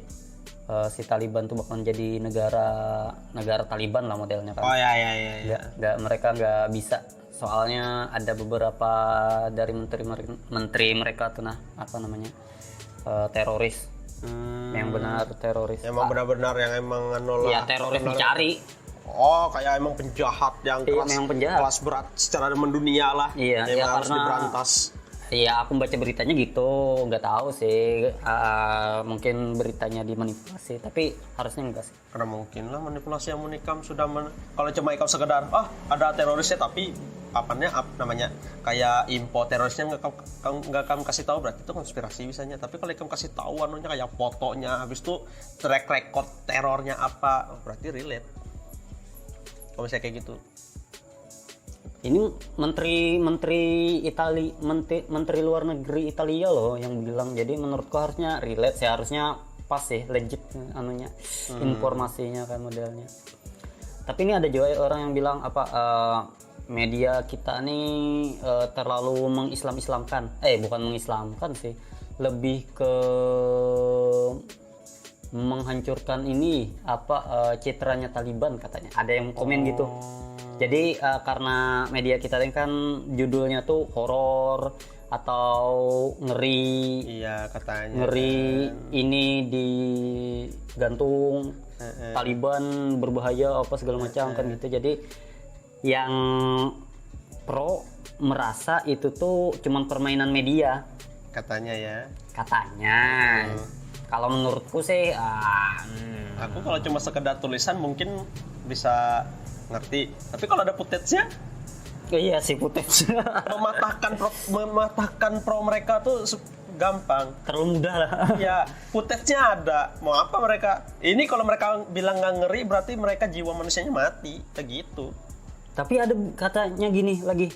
si Taliban tuh bakal jadi negara Taliban lah modelnya kan. Oh iya. Mereka nggak bisa, soalnya ada beberapa dari menteri mereka tuh teroris. Yang benar teroris. Emang benar-benar yang emang nolak. Ya teroris dicari. Oh, kayak emang penjahat yang kelas berat secara mendunia lah. Iya, yang harus diberantas. Iya, aku baca beritanya gitu, nggak tahu sih. Mungkin beritanya dimanipulasi, tapi harusnya enggak sih. Karena mungkin lah manipulasi yang Ikam sudah kalau cuma Ikam sekedar ada terorisnya, tapi namanya kayak info terorisnya nggak kamu kasih tahu, berarti itu konspirasi bisanya. Tapi kalau Ikam kasih tahu kayak fotonya, habis itu track record terornya apa, berarti relate. Kalau misalnya kayak gitu. Ini menteri luar negeri Italia loh yang bilang. Jadi menurutku harusnya relate, seharusnya pas sih, legit informasinya kan modelnya. Tapi ini ada juga orang yang bilang media kita nih terlalu mengislam-islamkan. Bukan mengislamkan sih, lebih ke menghancurkan ini citranya Taliban katanya. Ada yang komen gitu. Jadi karena media kita ini kan judulnya tuh horor atau ngeri. Iya, katanya. Ngeri ini digantung Taliban berbahaya apa segala macam kan gitu. Jadi yang pro merasa itu tuh cuman permainan media Katanya ya. katanya. Kalau menurutku sih Aku kalau cuma sekedar tulisan mungkin bisa ngerti. Tapi kalau ada footage-nya, iya sih footage. mematahkan pro mereka tuh gampang. Terlalu mudah lah. Ya, footage-nya ada. Mau apa mereka? Ini kalau mereka bilang nggak ngeri, berarti mereka jiwa manusianya mati. Kayak gitu. Tapi ada katanya gini lagi,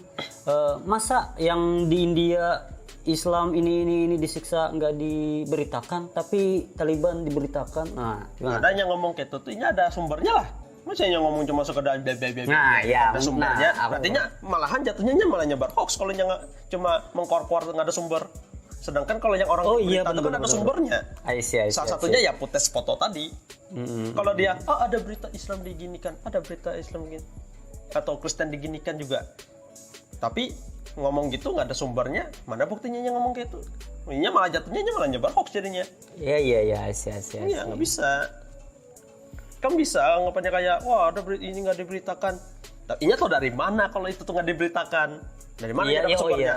masa yang di India Islam ini disiksa nggak diberitakan, tapi Taliban diberitakan. Nah, gimana? Ada yang ngomong kayak gitu, ini ada sumbernya lah. Maksudnya ngomong cuma sekedar Nah, ya, ada sumbernya. nah, Artinya malahan jatuhnya malah nyebar hoax kalau yang cuma mengkor-kor nggak ada sumber. Sedangkan kalau yang orang berita itu kan ada sumbernya. Salah satunya ya footage foto tadi. Kalau dia, ada berita Islam diginikan, ada berita Islam begini, atau Kristen diginikan juga. Tapi ngomong gitu nggak ada sumbernya, mana buktinya yang ngomong kayak itu? Ini malah jatuhnya malah nyebar hoax jadinya. Iya, Iya, nggak bisa. Kan bisa anggapannya kayak, wah ada ini nggak diberitakan. Ini tuh dari mana kalau itu tuh nggak diberitakan? Dari mana dia dapat sumbernya?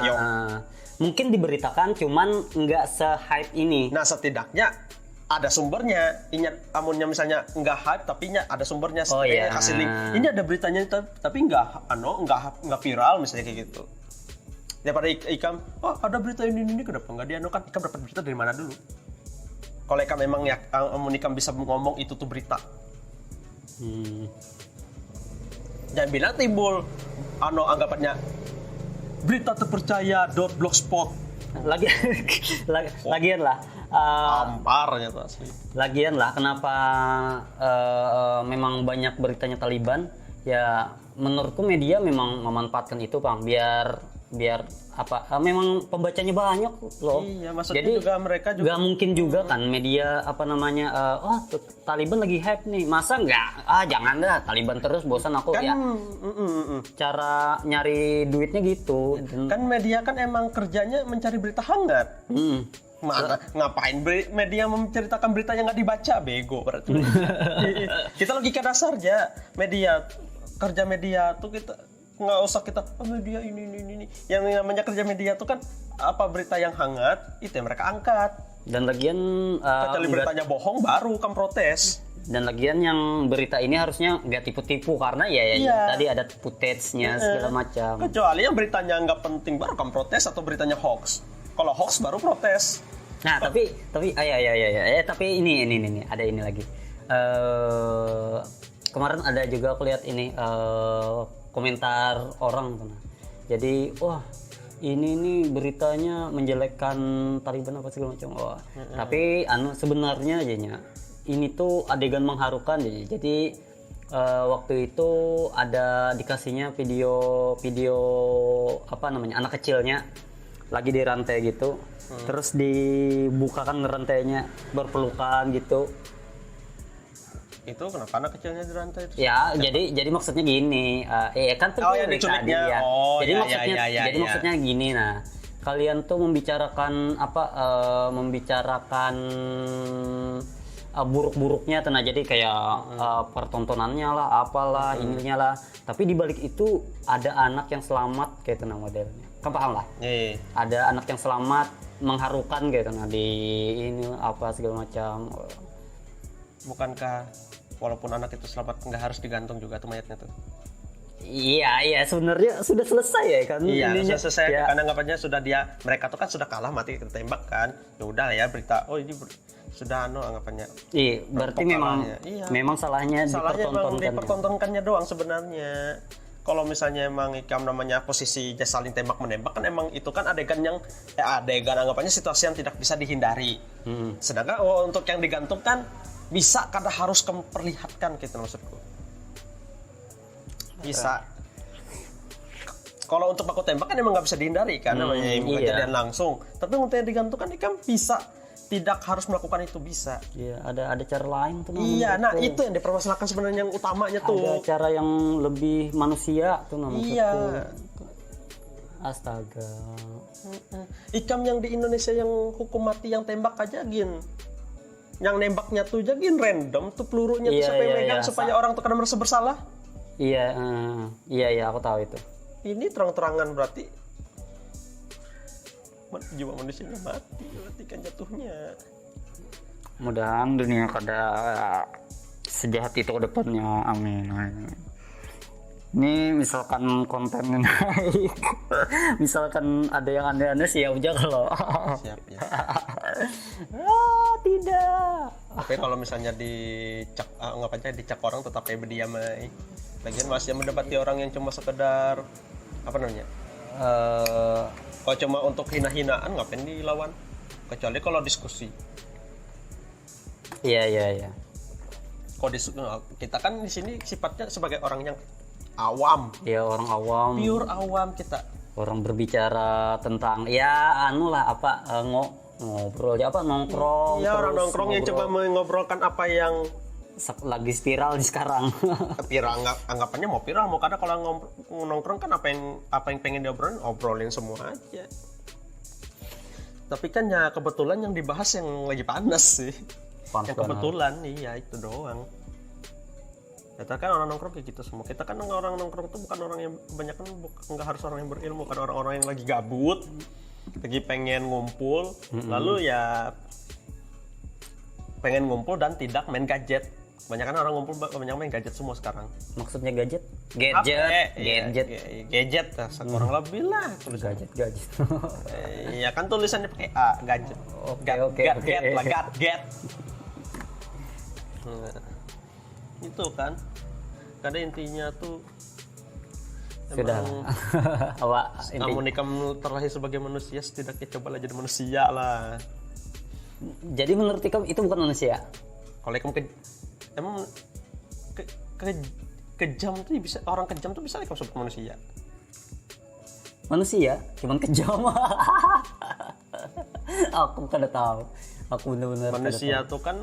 Mungkin diberitakan, cuman nggak se-hype ini. Nah, setidaknya ada sumbernya. Ingat, amunnya misalnya nggak hype, tapi ada sumbernya. Kasih link. Ini ada beritanya, tapi nggak viral misalnya kayak gitu. Daripada Ikam, ada berita ini kenapa nggak dianukan? Ikam dapat berita dari mana dulu? Kalau Ikam memang ya, Ikam bisa ngomong itu tuh berita. Jangan bilang timbul anggapannya berita terpercaya .blogspot. Lagian lah. Amparnya tuh asli. Lagian lah, kenapa memang banyak beritanya Taliban? Ya, menurutku media memang memanfaatkan itu, Bang, biar memang pembacanya banyak loh. Iya, maksudnya jadi juga mereka juga nggak mungkin juga kan media Taliban lagi hype nih, masa jangan dah Taliban terus, bosan aku kan, ya. Cara nyari duitnya gitu. Kan media kan emang kerjanya mencari berita hangat. Mana ngapain media menceritakan berita yang nggak dibaca, bego berarti. Kita logika dasar aja, kerja media tuh kita nggak usah kita media ini. Yang namanya kerja media tuh kan apa berita yang hangat itu yang mereka angkat. Dan lagian kecuali beritanya bohong baru kan protes. Dan lagian yang berita ini harusnya nggak tipu-tipu karena ya tadi ada footage-nya segala macam. Kecuali yang beritanya nggak penting baru kan protes, atau beritanya hoax. Kalau hoax baru protes. Nah, tapi tapi ini ada ini lagi. Kemarin ada juga aku lihat ini komentar orang tuh. Jadi, wah, ini nih beritanya menjelekkan Taliban apa segala macam. Wah. Tapi sebenarnya aja ini tuh adegan mengharukan. Jadi waktu itu ada dikasihnya video anak kecilnya lagi di rantai gitu. Terus dibukakan rantainya berpelukan gitu. Itu kenapa anak kecilnya di rantai itu? Ya, jadi maksudnya gini, kan yang diculiknya. Ya. Oh, jadi maksudnya gini, nah, kalian tuh membicarakan buruk-buruknya, jadi kayak pertontonannya lah, apalah, ininya lah. Tapi di balik itu ada anak yang selamat kayak modelnya. Kan paham lah? Iya. Ada anak yang selamat mengharukan kayak di ini apa segala macam. Bukankah walaupun anak itu selamat nggak harus digantung juga tuh mayatnya tuh? Iya, sebenarnya sudah selesai ya kan? Iya, sudah selesai. Ya. Karena anggapannya mereka tuh kan sudah kalah, mati ketembak kan. Ya udah ya berita. Oh, ini sudah anggapannya. Iya, berarti memang salahnya dipertontonkannya doang sebenarnya. Kalau misalnya emang Ikam namanya posisi saling tembak menembak kan emang itu kan adegan anggapannya situasi yang tidak bisa dihindari. Sedangkan untuk yang digantung kan bisa karena harus memperlihatkan gitu maksudku. Bisa. Kalau untuk baku tembak kan emang nggak bisa dihindari kan, namanya kejadian langsung. Tapi untuk yang digantungkan ini kan bisa, tidak harus melakukan itu, bisa. Iya, ada cara lain tuh. Iya, nah itu yang dipermasalahkan sebenarnya yang utamanya tuh. Ada cara yang lebih manusia tuh namanya. Iya. Astaga. Ikam yang di Indonesia yang hukum mati yang tembak aja gin. Yang nembaknya tuh aja gin random tuh pelurunya tuh siapa yang megang supaya orang tuh kada merasa bersalah. Iya, iya aku tahu itu. Ini terang-terangan berarti jiwa manusianya mati berarti kan jatuhnya. Mudah-mudahan dunia kada sejahat itu ke depannya, amin. Ini misalkan kontennya naik, misalkan ada yang aneh-aneh siap aja kalau. Siap ya. Tidak. Tapi kalau misalnya dicak, anggap aja dicak orang tetap kayak berdiam. Lagian masih mendapati orang yang cuma sekedar apa namanya? Kalau cuma untuk hina-hinaan ngapain dilawan? Kecuali kalau diskusi. Iya. Kalau kita kan di sini sifatnya sebagai orang yang awam. Ya orang awam. Pure awam kita. Orang berbicara tentang ngobrol ya nongkrong. Ya orang nongkrong yang coba mengobrolkan apa yang lagi viral di sekarang. Viral anggapannya mau viral mau kada, kalau nongkrong kan apa yang pengen obrolin semua aja. Tapi kan ya kebetulan yang dibahas yang lagi panas sih. Yang kebetulan iya itu doang. Kita kan orang nongkrong kayak gitu semua. Kita kan orang nongkrong tuh bukan orang yang kebanyakan nggak harus orang yang berilmu, bukan orang-orang yang lagi gabut, lagi pengen ngumpul, lalu ya pengen ngumpul dan tidak main gadget. Kebanyakan orang ngumpul banyak main gadget semua sekarang. Maksudnya gadget? Gadget. Kurang lebih lah tulisan. Gadget. Iya kan tulisannya pakai A, gadget. Oke. Gadget. Itu kan. Karena intinya tuh sudah. Namun kamu terlahir sebagai manusia, setidaknya cobalah jadi manusia lah. Jadi menurut kamu itu bukan manusia? Kalau kamu emang kejam tuh bisa, orang kejam tuh bisa kamu sebut manusia? Manusia, cuman kejam. Aku kada tahu. Aku benar-benar manusia tuh kan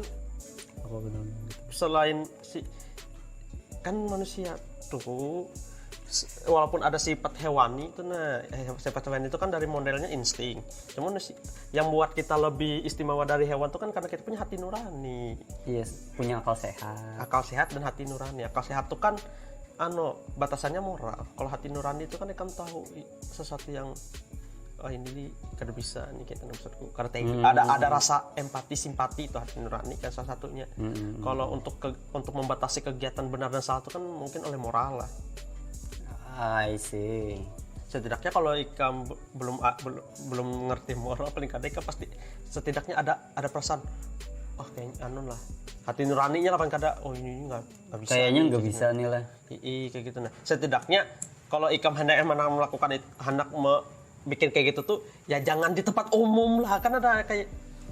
aku benar-benar selain kan manusia tuh walaupun ada sifat hewani itu sifat hewani itu kan dari modelnya insting. Cuman yang buat kita lebih istimewa dari hewan itu kan karena kita punya hati nurani. Iya, punya akal sehat. Akal sehat dan hati nurani. Akal sehat itu kan batasannya moral. Kalau hati nurani itu kan kamu tahu sesuatu yang ini kada bisa nih kayak maksudku. Karena ada rasa empati, simpati itu hati nurani kan salah satunya. Kalau untuk membatasi kegiatan benar dan salah itu kan mungkin oleh moral lah. I see. Setidaknya kalau ikam belum ngerti moral, paling kada ikam pasti setidaknya ada perasaan kayaknya lah hati nuraninya lah, paling kada ini nggak bisa, kayaknya nggak bisa nih lah kayak gitu. Nah setidaknya kalau ikam hendak melakukan itu, hendak bikin kayak gitu tuh ya jangan di tempat umum lah, kan ada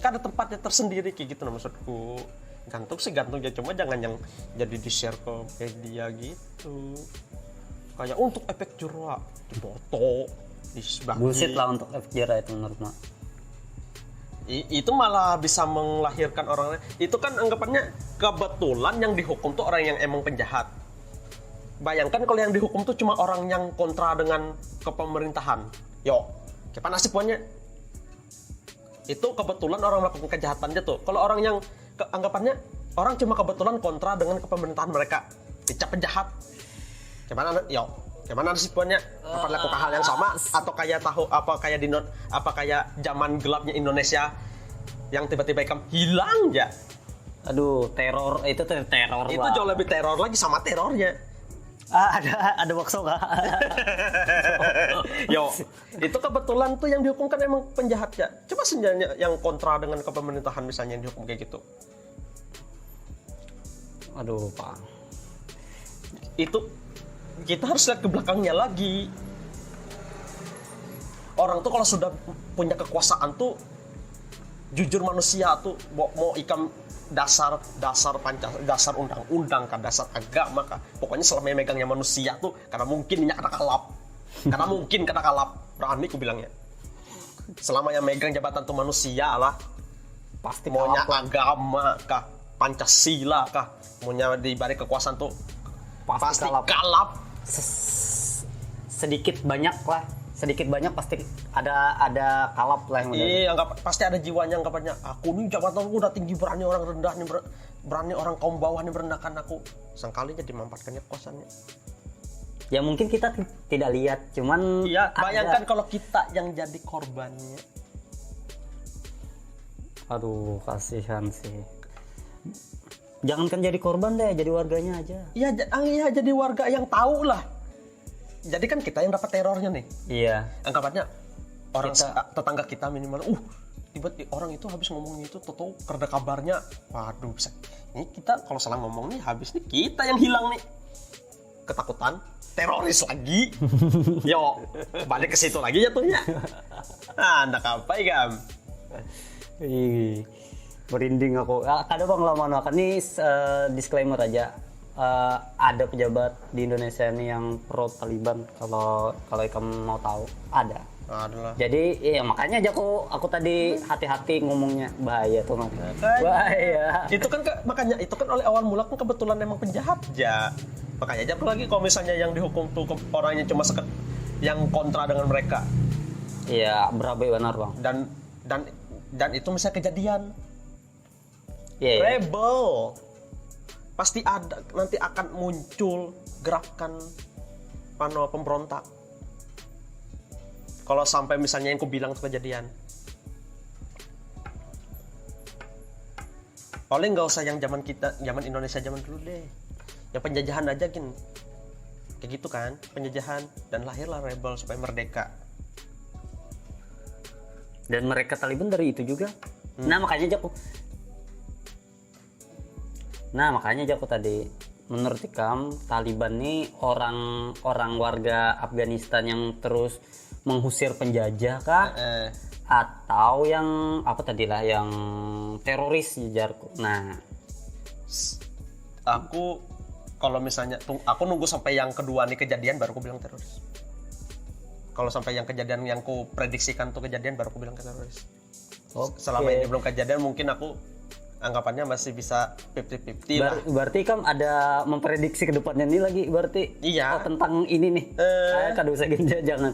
tempatnya tersendiri kayak gitu nah maksudku. Gantung ya, cuma jangan yang jadi di share ke media gitu. Kayak untuk efek jerah foto di sebelah bullshit lah untuk efek jerah itu menurut mak. Itu malah bisa melahirkan orang. Itu kan anggapannya kebetulan yang dihukum tuh orang yang emang penjahat. Bayangkan kalau yang dihukum tuh cuma orang yang kontra dengan kepemerintahan. Kayak nasibnya itu kebetulan orang melakukan kejahatannya tuh. Kalau orang yang anggapannya orang cuma kebetulan kontra dengan kepemerintahan mereka, dicap penjahat. Gimana nasibnya? Apa lakukan hal yang sama atau kayak zaman gelapnya Indonesia yang tiba-tiba hilang ya? Aduh, teror itu teror. Itu jauh lebih teror lagi sama terornya. Ada bakso nggak? Itu kebetulan tuh yang dihukum kan emang penjahat ya. Coba sebenarnya yang kontra dengan kepemerintahan misalnya yang dihukum kayak gitu. Aduh, Pak. Itu kita harus lihat ke belakangnya lagi. Orang tuh kalau sudah punya kekuasaan tuh jujur manusia tuh mau ikam dasar Pancasila, dasar undang-undang kan, dasar agama kan. Pokoknya selama megangnya manusia tuh karena mungkin ini ada kalap. Karena mungkin kena kalap, berani aku bilangnya. Selama yang megang jabatan tuh manusia lah. Pasti Maunya kalap lah. agama kah, Pancasila kah, maunya di balik kekuasaan tuh pasti kalap. Sedikit banyak pasti ada kalap lah yang udah. Iya, pasti ada jiwanya anggapannya. Aku nih jabatan udah tinggi, berani orang rendah nih, berani orang kaum bawah nih merendahkan aku. Sangkalinya dimanfaatkannya kekuasaannya. Ya mungkin kita tidak lihat, cuman Iya, bayangkan kalau kita yang jadi korbannya. Aduh, kasihan sih. Jangankan jadi korban deh, jadi warganya aja. Iya, jadi warga yang tahu lah. Jadi kan kita yang dapat terornya nih. Iya. Anggapannya orang tetangga kita minimal, tiba-tiba orang itu habis ngomong itu, tahu kerja kabarnya, waduh, bisa. Ini kita kalau salah ngomong nih, habis nih kita yang hilang nih. Ketakutan, teroris lagi. Yo, balik ke situ lagi jatuhnya. Nah, ndak apa ya, Gam? Ih, merinding aku. Kada bang lama akan ini disclaimer aja. Ada pejabat di Indonesia ini yang pro Taliban. Kalau kamu mau tahu, ada. Adalah. Jadi ya makanya aja aku tadi hati-hati ngomongnya, bahaya tuh man. Bahaya. Itu kan makanya itu kan oleh awal mula kan kebetulan emang penjahat aja. Makanya aja apalagi kalau misalnya yang dihukum tuh orangnya cuma yang kontra dengan mereka. Iya, berabe benar bang. Dan itu misalnya kejadian. Iya. Rebel. Pasti ada, nanti akan muncul gerakan pemberontak. Kalau sampai misalnya yang ku bilang itu kejadian. Paling nggak usah yang zaman Indonesia zaman dulu deh. Yang penjajahan aja gin. Kayak gitu kan, penjajahan, dan lahirlah rebel supaya merdeka. Dan mereka Taliban dari itu juga. Nah makanya aja aku tadi menurut Ikam Taliban nih orang warga Afghanistan yang terus mengusir penjajah kah? Atau yang apa tadi lah yang teroris jejarku. Nah, aku kalau misalnya aku nunggu sampai yang kedua nih kejadian baru aku bilang teroris. Kalau sampai yang kejadian yang ku prediksikan tuh kejadian baru aku bilang teroris. Okay. Selama ini belum kejadian mungkin aku anggapannya masih bisa 50-50 lah. Berarti Kam ada memprediksi ke depannya nih lagi berarti. Iya. Tentang ini nih. Kado saya jangan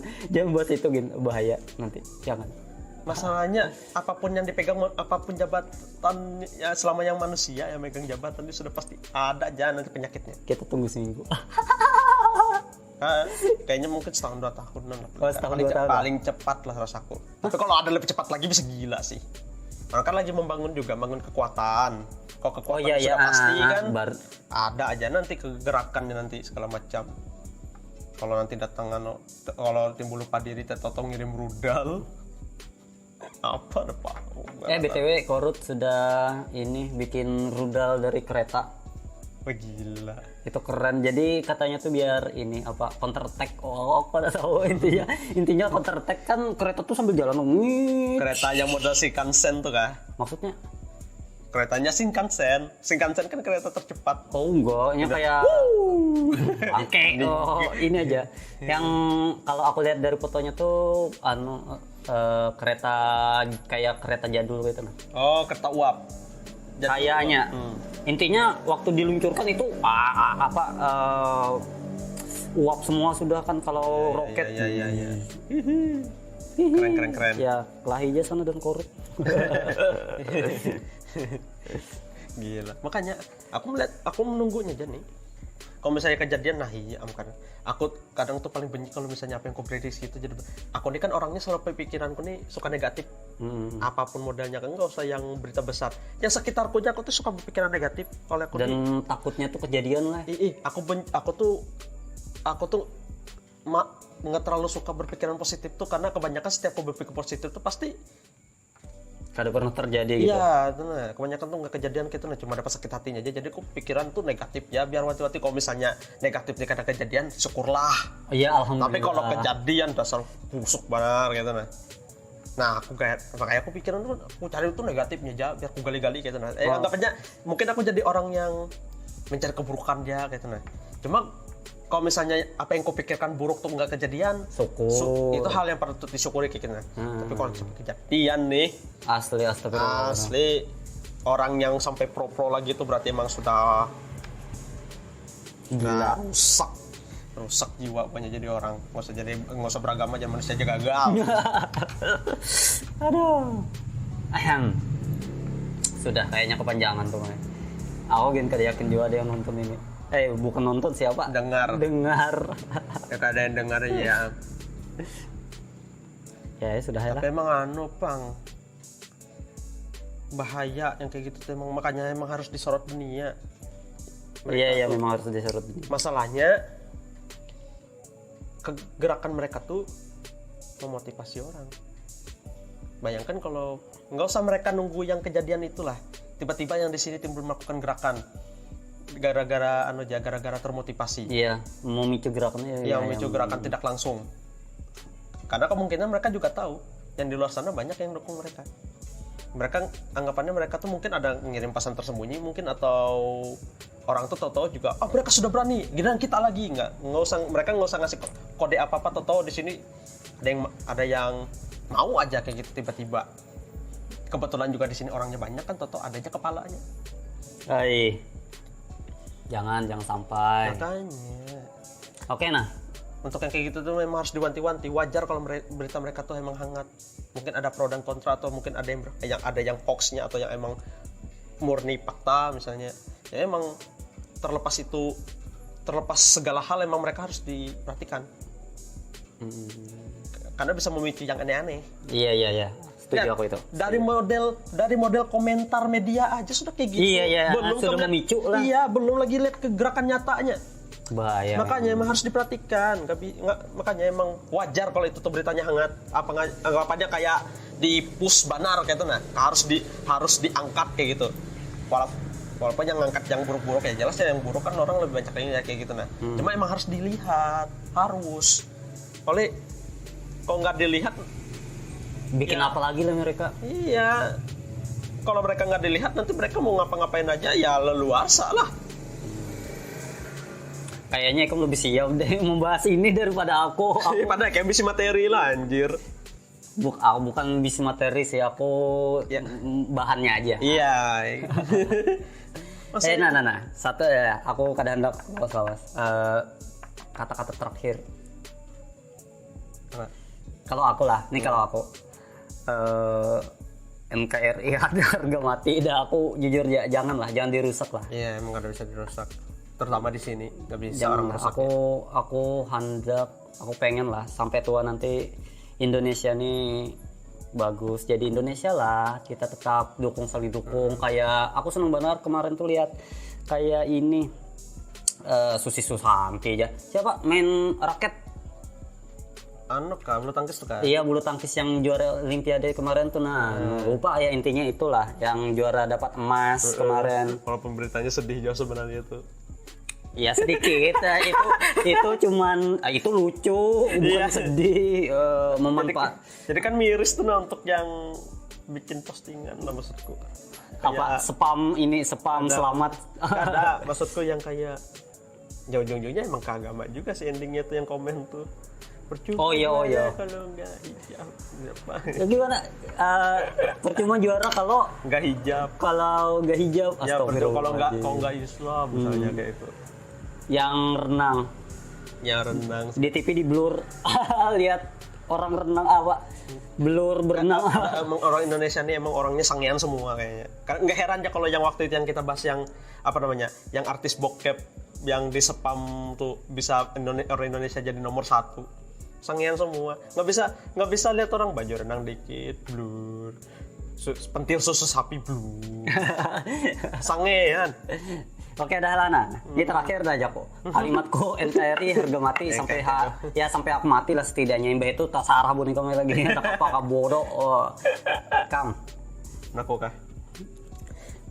bahas itu gin, bahaya nanti. Jangan. Masalahnya apapun yang dipegang, apapun jabatan ya selama yang manusia yang megang jabatan itu sudah pasti ada aja nanti penyakitnya. Kita tunggu seminggu. Kayaknya mungkin setahun 2 tahun lah. Setahun 2 tahun. Paling cepat lah rasaku. Tapi kalau ada lebih cepat lagi bisa gila sih. Orang kan lagi membangun kekuatan. Kalau kekuatan sudah pasti kan ada aja nanti kegerakannya nanti segala macam. Kalau nanti datang kalau timbul lupa diri tetotong ngirim rudal. Apa Pak? BTW Korut sudah ini bikin rudal dari kereta. Gila. Itu keren. Jadi katanya tuh biar ini apa counter attack. Aku pada tahu intinya counter attack kan kereta tuh sambil jalan. Kereta yang model Shinkansen tuh kah? Maksudnya? Keretanya Shinkansen. Shinkansen kan kereta tercepat. Oh enggak, ini kayak bangke. Ini aja. Yang kalau aku lihat dari fotonya tuh kereta kayak kereta jadul gitu nah. Oh, kereta uap. Kayaknya. Intinya waktu diluncurkan itu uap semua sudah kan kalau roket. Iya. Keren. Ya, kelahi aja sana dan Korut. Gila. Makanya aku menunggunya aja nih. Kalau misalnya kejadian kan. Aku kadang tuh paling benci kalau misalnya apa yang aku prediksi itu jadi aku ini kan orangnya selalu pikiranku nih suka negatif. Apapun modelnya kan enggak usah yang berita besar. Yang sekitarku aja aku tuh suka berpikiran negatif kalau aku dan takutnya tuh kejadian lah. Aku tuh nggak terlalu suka berpikiran positif tuh karena kebanyakan setiap aku berpikir positif tuh pasti kada pernah terjadi gitu. Iya, nah, kebanyakan tuh nggak kejadian gitu, nah cuma dapat sakit hatinya aja. Jadi aku pikiran tuh negatif ya, biar waktu-waktu kalau misalnya negatif nih karena kejadian, syukurlah. Iya, alhamdulillah. Tapi kalau kejadian dasar busuk benar gitu nah. Nah, makanya aku pikiran tuh aku cari tuh negatifnya aja, biar aku gali-gali gitu nah. Anggapnya mungkin aku jadi orang yang mencari keburukan dia gitu nah. Cuma kalau misalnya apa yang kau pikirkan buruk tuh nggak kejadian, Syukur. itu hal yang patut disyukuri kayak gitu. Tapi kalau kejadian nih, Asli astagfirullah. asli orang yang sampai pro lagi itu berarti emang sudah Gila. rusak jiwa punya jadi orang. Nggak usah beragama aja, manusia aja gagal. Aduh. Ahem. Sudah kayaknya kepanjangan tuh, Mas. Aku gini yakin juga ada yang nonton ini. Bukan nonton, siapa? Dengar. Ya ada yang dengar ya. Ya sudah ya lah. Tapi emang pang bahaya yang kayak gitu tuh, emang makanya emang harus disorot dunia. Iya memang harus disorot. Masalahnya gerakan mereka tuh memotivasi orang. Bayangkan kalau nggak usah mereka nunggu yang kejadian itulah, tiba-tiba yang di sini timbul melakukan gerakan gara-gara termotivasi. Iya, memicu gerakannya. Yang memicu gerakan tidak langsung. Karena kemungkinan mereka juga tahu yang di luar sana banyak yang dukung mereka. Mereka anggapannya mereka tuh mungkin ada ngirim pesan tersembunyi mungkin, atau orang tuh tahu-tahu juga mereka sudah berani, giliran kita lagi. Mereka nggak usah ngasih kode apa-apa, tahu-tahu di sini ada yang mau aja kayak gitu tiba-tiba. Kebetulan juga di sini orangnya banyak kan, tahu-tahu ada aja kepalanya. Jangan sampai. Makanya. Oke, nah. Untuk yang kayak gitu tuh memang harus diwanti-wanti. Wajar kalau berita mereka tuh emang hangat. Mungkin ada pro dan kontra, atau mungkin ada yang hoaxnya, atau yang emang murni fakta misalnya. Ya emang terlepas segala hal emang mereka harus diperhatikan. Karena bisa memicu yang aneh-aneh. Iya. Setuju aku itu. Dari model komentar media aja sudah kayak gitu. Iya. Sudah memicu lah. Iya, belum lagi lihat ke gerakan nyatanya. Bahaya. Makanya emang harus diperhatikan. Makanya emang wajar kalau itu tuh beritanya hangat. Anggapannya kayak di push banar kayak itu, nah harus diangkat kayak gitu. Walaupun yang ngangkat yang buruk-buruk ya jelasnya yang buruk kan orang lebih banyak yang kayak gitu, nah. Cuma emang harus dilihat, harus. Kalau nggak dilihat bikin apa lagi lah mereka. Iya. Kalau mereka nggak dilihat, nanti mereka mau ngapa-ngapain aja ya leluasa lah. Kayaknya kamu lebih siap deh membahas ini daripada aku. Pada kayak bisi materi lah anjir. Aku bukan bisi materi sih, aku bahannya aja. Iya. Nah. Satu ya, aku kadang lawas. Kata-kata terakhir. Kalau aku lah, NKRI harga mati. Aku jujur jangan dirusak lah. Iya, emang nggak bisa dirusak. Terutama di sini nggak bisa jangan. orang rusak. Aku pengen lah sampai tua nanti Indonesia nih bagus. Jadi Indonesia lah, kita tetap saling dukung. Kayak aku seneng banget kemarin tuh lihat kayak ini Susi Susanti aja. Siapa main raket? Bulu tangkis tuh kan? Iya, bulu tangkis yang juara Olimpiade kemarin tuh. Lupa ya intinya itulah yang juara dapat emas kemarin. Walaupun beritanya sedih jauh sebenarnya tuh. Ya sedikit, itu cuman itu lucu, bukan sedih, memanfaat. Jadi kan miris tuh untuk yang bikin postingan lah maksudku. Apa spam selamat. Ada maksudku yang kayak jauh-jauhnya emang ke agama juga sih endingnya tuh yang komen tuh. Percuma. Oh iya. Kalau nggak hijab. Ya gimana? Percuma juara kalau nggak hijab. Kalau nggak hijab, ya kalau nggak Islam misalnya kayak itu. Yang renang di TV di blur. Lihat orang renang apa blur berenang. Emang orang Indonesia nih emang orangnya sangean semua kayaknya. Karena nggak heran ya kalau yang waktu itu yang kita bahas yang yang artis bokep yang di spam tuh bisa orang Indonesia jadi nomor 1. Sangean semua. Nggak bisa lihat orang baju renang dikit blur. Pentil susu sapi blur. Sangean. Oke dah Lana, ini terakhir dah Jako. Kalimatku NKRI harga mati sampai aku mati lah setidaknya. Mbak itu tak sarah bunih kamu lagi. Tak apa bodoh. Kam. Aku kah?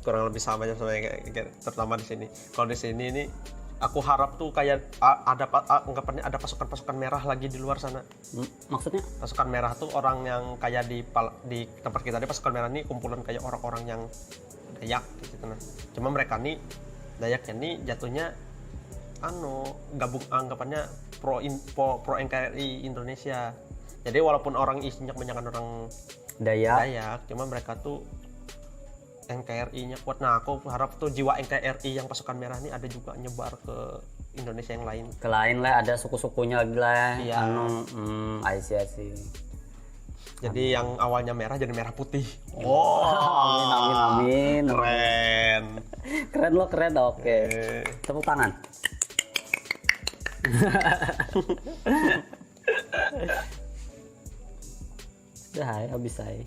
Kurang lebih sama aja kayak terutama di sini. Kalau di sini ini aku harap tuh kayak anggapannya ada pasukan-pasukan merah lagi di luar sana. Maksudnya? Pasukan merah tuh orang yang kayak di tempat kita, di pasukan merah nih kumpulan kayak orang-orang yang Dayak gitu nah. Cuma mereka nih Dayaknya nih jatuhnya gabung anggapannya pro NKRI Indonesia. Jadi walaupun orang isinya kebanyakan orang Dayak, cuma mereka tuh NKRI-nya kuat. Nah, aku harap tuh jiwa NKRI yang pasukan merah ini ada juga nyebar ke Indonesia yang lain. Ke lain lah, ada suku-sukunya lagi lah. Iya. I see. Jadi yang awalnya merah jadi merah putih. Amin. Keren. Keren. Oke. Tepuk tangan. Udah, habis saya.